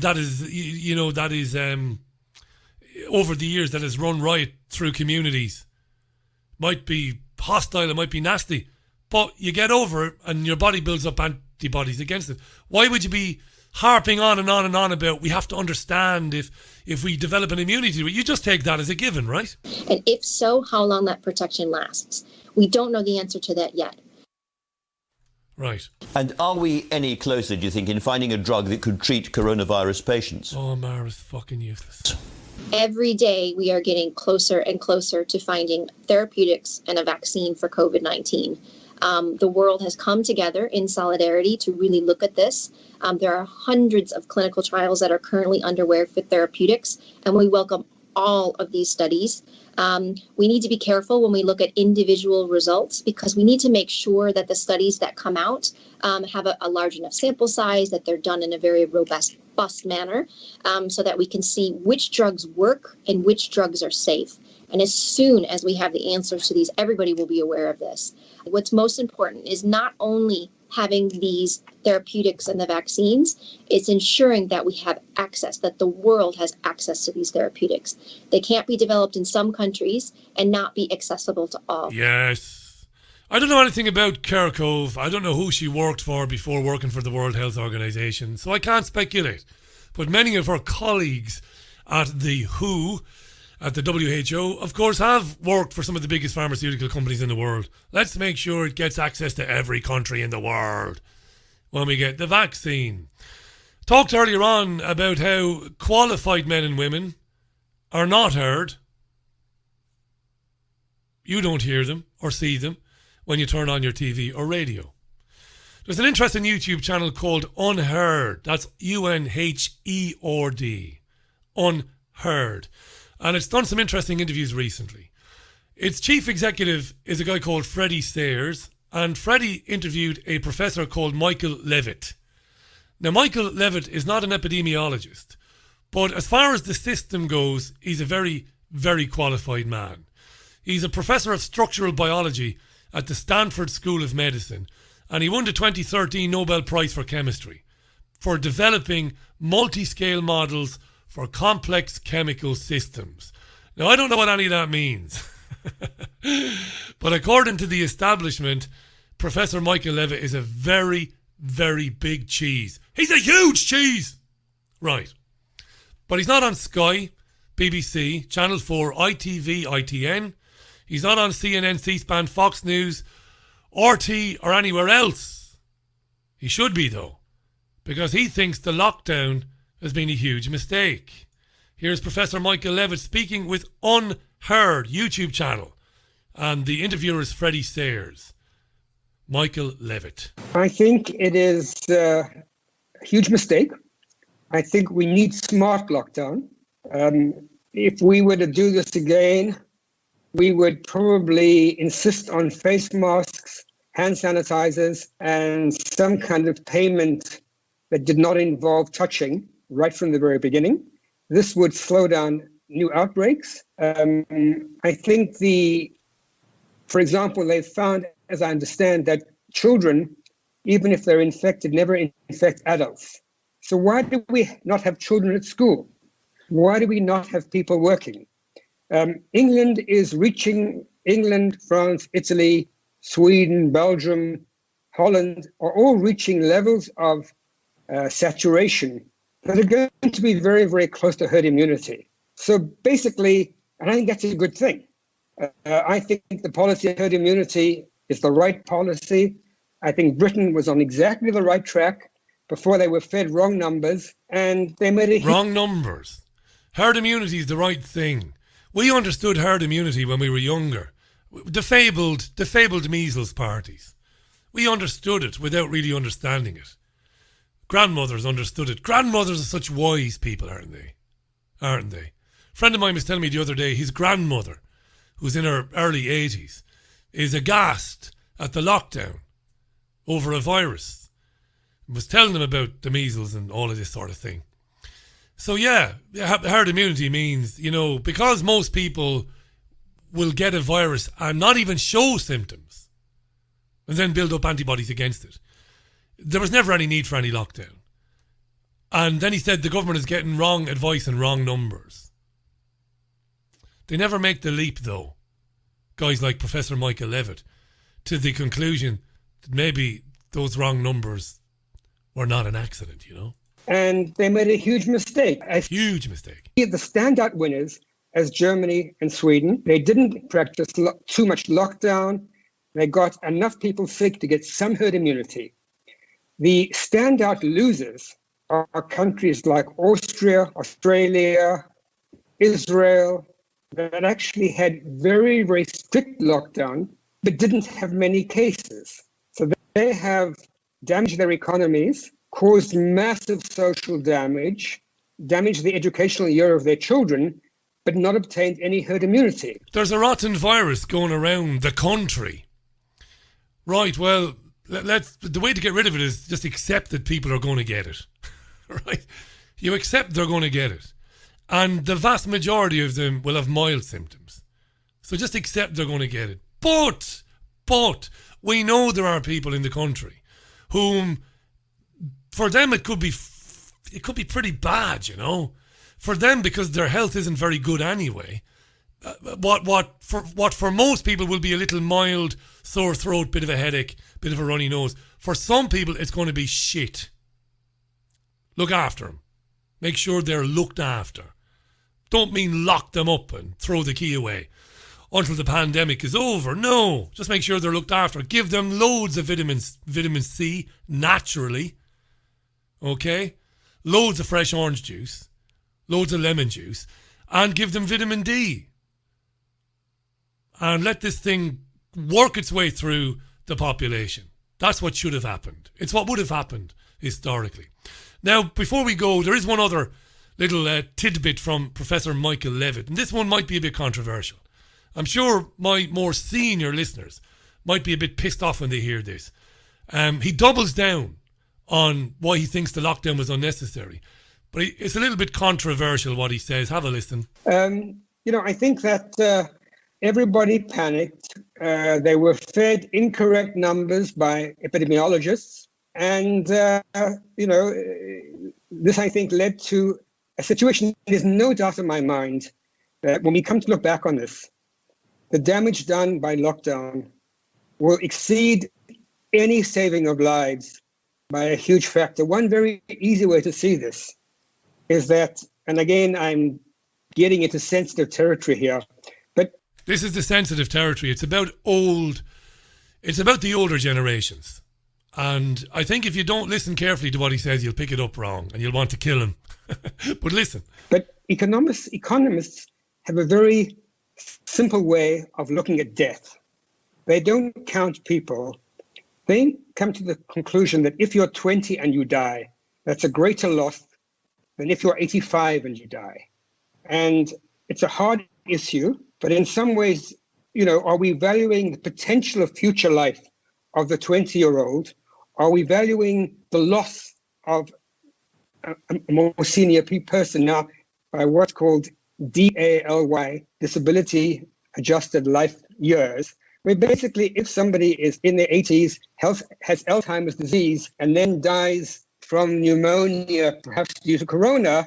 That is, over the years, that has run riot through communities. Might be hostile, it might be nasty, but you get over it and your body builds up antibodies against it. Why would you be harping on and on and on about we have to understand if we develop an immunity to it? You just take that as a given, right? And if so, how long that protection lasts? We don't know the answer to that yet. Right. And are we any closer, do you think, in finding a drug that could treat coronavirus patients? Oh, Mara's fucking useless. Every day we are getting closer and closer to finding therapeutics and a vaccine for COVID-19. The world has come together in solidarity to really look at this. There are hundreds of clinical trials that are currently underway for therapeutics, and we welcome all of these studies. We need to be careful when we look at individual results because we need to make sure that the studies that come out have a large enough sample size, that they're done in a very robust manner, so that we can see which drugs work and which drugs are safe. And as soon as we have the answers to these, everybody will be aware of this. What's most important is not only having these therapeutics and the vaccines, it's ensuring that we have access, that the world has access to these therapeutics. They can't be developed in some countries and not be accessible to all. Yes. I don't know anything about Kirkov. I don't know who she worked for before working for the World Health Organization, so I can't speculate. But many of her colleagues at the WHO, at the WHO, of course, have worked for some of the biggest pharmaceutical companies in the world. Let's make sure it gets access to every country in the world when we get the vaccine. Talked earlier on about how qualified men and women are not heard. You don't hear them or see them when you turn on your TV or radio. There's an interesting YouTube channel called Unheard. That's UNHERD. Unheard. And it's done some interesting interviews recently. Its chief executive is a guy called Freddie Sayers, and Freddie interviewed a professor called Michael Levitt. Now, Michael Levitt is not an epidemiologist, but as far as the system goes, he's a very, very qualified man. He's a professor of structural biology at the Stanford School of Medicine, and he won the 2013 Nobel Prize for Chemistry for developing multi-scale models for complex chemical systems. Now, I don't know what any of that means. But according to the establishment, Professor Michael Levitt is a very, very big cheese. He's a huge cheese! Right. But he's not on Sky, BBC, Channel 4, ITV, ITN. He's not on CNN, C-SPAN, Fox News, RT, or anywhere else. He should be, though, because he thinks the lockdown has been a huge mistake. Here's Professor Michael Levitt speaking with Unheard YouTube channel, and the interviewer is Freddie Sayers. Michael Levitt. I think it is a huge mistake. I think we need smart lockdown. If we were to do this again, we would probably insist on face masks, hand sanitizers, and some kind of payment that did not involve touching right from the very beginning. This would slow down new outbreaks. I think for example, they've found, as I understand, that children, even if they're infected, never infect adults. So why do we not have children at school? Why do we not have people working? England, France, Italy, Sweden, Belgium, Holland are all reaching levels of saturation that are going to be very, very close to herd immunity. So basically, and I think that's a good thing. I think the policy of herd immunity is the right policy. I think Britain was on exactly the right track before they were fed wrong numbers, and they made it wrong numbers. Herd immunity is the right thing. We understood herd immunity when we were younger. The fabled measles parties. We understood it without really understanding it. Grandmothers understood it. Grandmothers are such wise people, aren't they? A friend of mine was telling me the other day, his grandmother, who's in her early 80s, is aghast at the lockdown over a virus. Was telling them about the measles and all of this sort of thing. So yeah, herd immunity means, because most people will get a virus and not even show symptoms and then build up antibodies against it. There was never any need for any lockdown. And then he said the government is getting wrong advice and wrong numbers. They never make the leap, though, guys like Professor Michael Levitt, to the conclusion that maybe those wrong numbers were not an accident, And they made a huge mistake. Huge mistake. The standout winners, as Germany and Sweden, they didn't practice too much lockdown. They got enough people sick to get some herd immunity. The standout losers are countries like Austria, Australia, Israel, that actually had very, very strict lockdown, but didn't have many cases. So they have damaged their economies, caused massive social damaged the educational year of their children, but not obtained any herd immunity. There's a rotten virus going around the country. Right, well, the way to get rid of it is just accept that people are going to get it. Right? You accept they're going to get it. And the vast majority of them will have mild symptoms. So just accept they're going to get it. But we know there are people in the country whom, for them, it could be pretty bad, For them, because their health isn't very good anyway. What for most people will be a little mild sore throat, bit of a headache, bit of a runny nose. For some people, it's going to be shit. Look after them. Make sure they're looked after. Don't mean lock them up and throw the key away until the pandemic is over. No, just make sure they're looked after. Give them loads of vitamin C, naturally. Okay? Loads of fresh orange juice. Loads of lemon juice. And give them vitamin D. And let this thing work its way through the population. That's what should have happened. It's what would have happened historically. Now, before we go, there is one other little tidbit from Professor Michael Levitt, and this one might be a bit controversial. I'm sure my more senior listeners might be a bit pissed off when they hear this. He doubles down on why he thinks the lockdown was unnecessary, but it's a little bit controversial what he says. Have a listen. I think that everybody panicked. They were fed incorrect numbers by epidemiologists. And, this, I think, led to a situation. There's no doubt in my mind that when we come to look back on this, the damage done by lockdown will exceed any saving of lives by a huge factor. One very easy way to see this is that, and again, I'm getting into sensitive territory here, but this is the sensitive territory. It's about the older generations. And I think if you don't listen carefully to what he says, you'll pick it up wrong and you'll want to kill him. But listen. But economists have a very simple way of looking at death. They don't count people. They come to the conclusion that if you're 20 and you die, that's a greater loss than if you're 85 and you die. And it's a hard issue, but in some ways, are we valuing the potential of future life of the 20-year-old? Are we valuing the loss of a more senior person now by what's called DALY, disability adjusted life years, where basically if somebody is in their 80s, has Alzheimer's disease, and then dies from pneumonia, perhaps due to corona,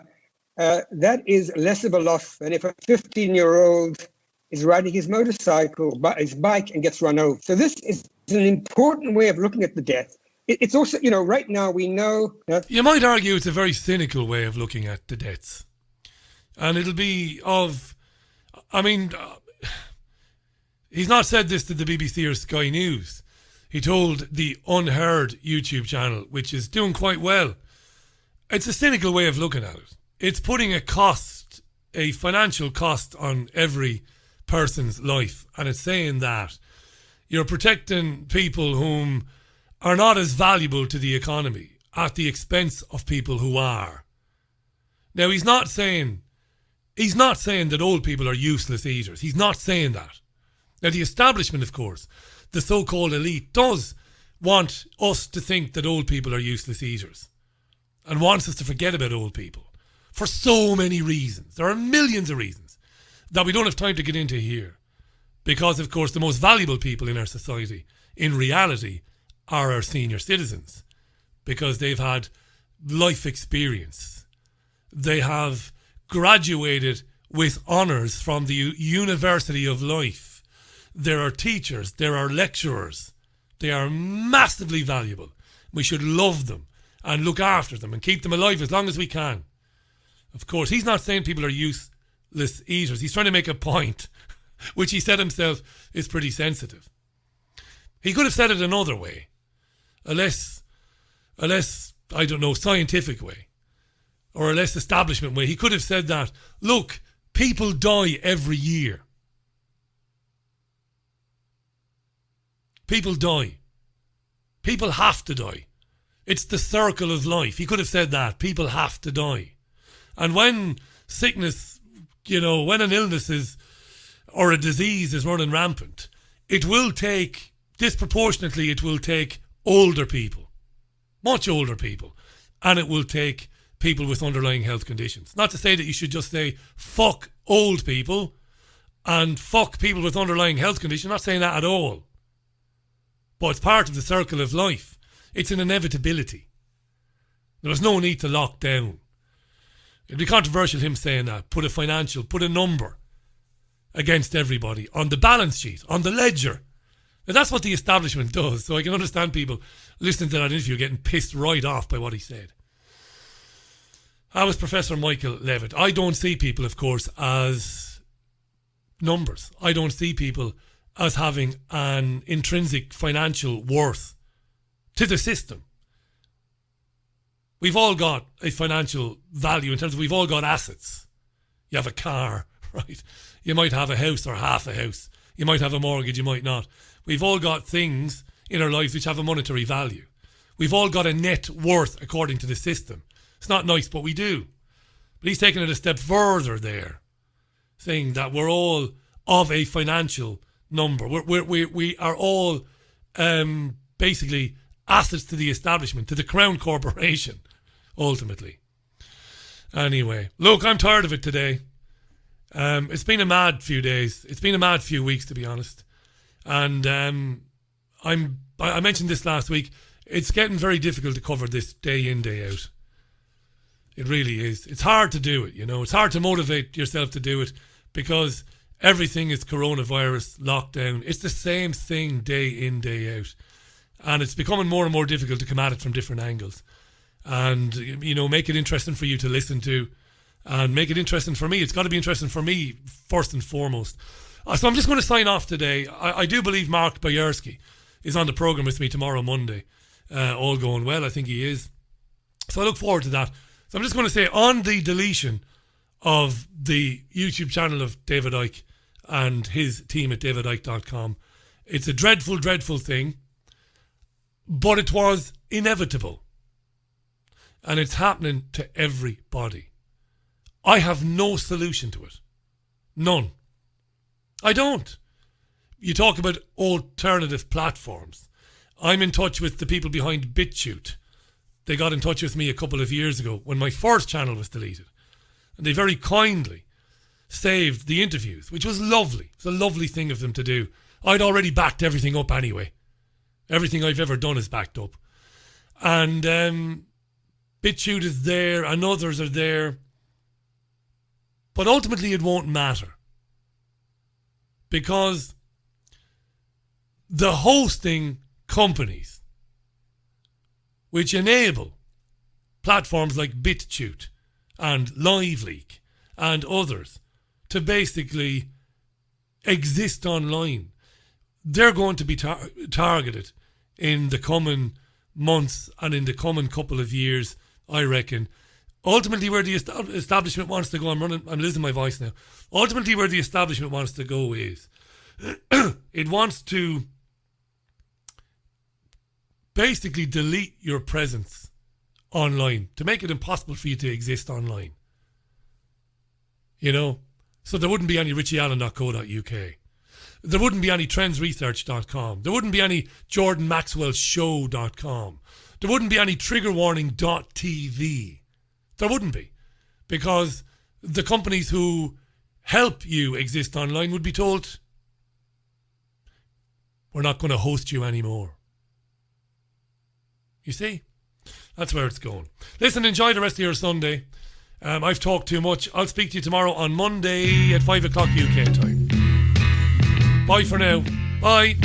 that is less of a loss than if a 15-year-old is riding his motorcycle, his bike, and gets run over. So this is an important way of looking at the death. It's also, right now we know that... You might argue it's a very cynical way of looking at the deaths. And it'll be he's not said this to the BBC or Sky News. He told the Unheard YouTube channel, which is doing quite well. It's a cynical way of looking at it. It's putting a financial cost on every person's life. And it's saying that you're protecting people whom are not as valuable to the economy at the expense of people who are. Now, he's not saying that old people are useless eaters. He's not saying that. Now, the establishment, of course, the so-called elite, does want us to think that old people are useless eaters and wants us to forget about old people for so many reasons. There are millions of reasons that we don't have time to get into here because, of course, the most valuable people in our society, in reality, are our senior citizens because they've had life experience. They have graduated with honours from the University of Life. There are teachers, there are lecturers. They are massively valuable. We should love them and look after them and keep them alive as long as we can. Of course, he's not saying people are useless eaters. He's trying to make a point, which he said himself is pretty sensitive. He could have said it another way, a less, I don't know, scientific way, or a less establishment way. He could have said that, look, people die every year. People die. People have to die. It's the circle of life. He could have said that. People have to die. And when sickness, when an illness is, or a disease is running rampant, it will take older people, much older people, and it will take people with underlying health conditions. Not to say that you should just say, fuck old people and fuck people with underlying health conditions. I'm not saying that at all. But it's part of the circle of life. It's an inevitability. There's no need to lock down. It'd be controversial him saying that. Put a number against everybody on the balance sheet, on the ledger. Now that's what the establishment does. So I can understand people listening to that interview getting pissed right off by what he said. That was Professor Michael Levitt. I don't see people, of course, as numbers. I don't see people as having an intrinsic financial worth to the system. We've all got a financial value in terms of we've all got assets. You have a car, right? You might have a house or half a house. You might have a mortgage, you might not. We've all got things in our lives which have a monetary value. We've all got a net worth according to the system. It's not nice, but we do. But he's taking it a step further there, saying that we're all of a financial number. We are all basically assets to the establishment, to the Crown Corporation, ultimately. Anyway, look, I'm tired of it today. It's been a mad few days. It's been a mad few weeks, to be honest. And I mentioned this last week. It's getting very difficult to cover this day in, day out. It really is. It's hard to do it, you know. It's hard to motivate yourself to do it because everything is coronavirus, lockdown. It's the same thing day in, day out. And it's becoming more and more difficult to come at it from different angles. And, you know, make it interesting for you to listen to and make it interesting for me. It's got to be interesting for me first and foremost. So I'm just going to sign off today. I do believe Mark Boyarski is on the programme with me tomorrow, Monday. All going well, I think he is. So I look forward to that. So I'm just going to say, on the deletion of the YouTube channel of David Icke and his team at davidicke.com, it's a dreadful, dreadful thing, but it was inevitable. And it's happening to everybody. I have no solution to it. None. I don't. You talk about alternative platforms. I'm in touch with the people behind BitChute. They got in touch with me a couple of years ago when my first channel was deleted. And they very kindly saved the interviews, which was lovely. It's a lovely thing of them to do. I'd already backed everything up anyway. Everything I've ever done is backed up. And BitChute is there and others are there. But ultimately it won't matter. Because the hosting companies which enable platforms like BitChute and LiveLeak and others to basically exist online, they're going to be targeted in the coming months and in the coming couple of years, I reckon. Ultimately, where the establishment wants to go, I'm losing my voice now. Ultimately, where the establishment wants to go is it wants to basically delete your presence online to make it impossible for you to exist online. You know? So there wouldn't be any richieallen.co.uk. There wouldn't be any trendsresearch.com. There wouldn't be any jordanmaxwellshow.com. There wouldn't be any triggerwarning.tv. There wouldn't be. Because the companies who help you exist online would be told, we're not going to host you anymore. You see? That's where it's going. Listen, enjoy the rest of your Sunday. I've talked too much. I'll speak to you tomorrow on Monday at 5 o'clock UK time. Bye for now. Bye.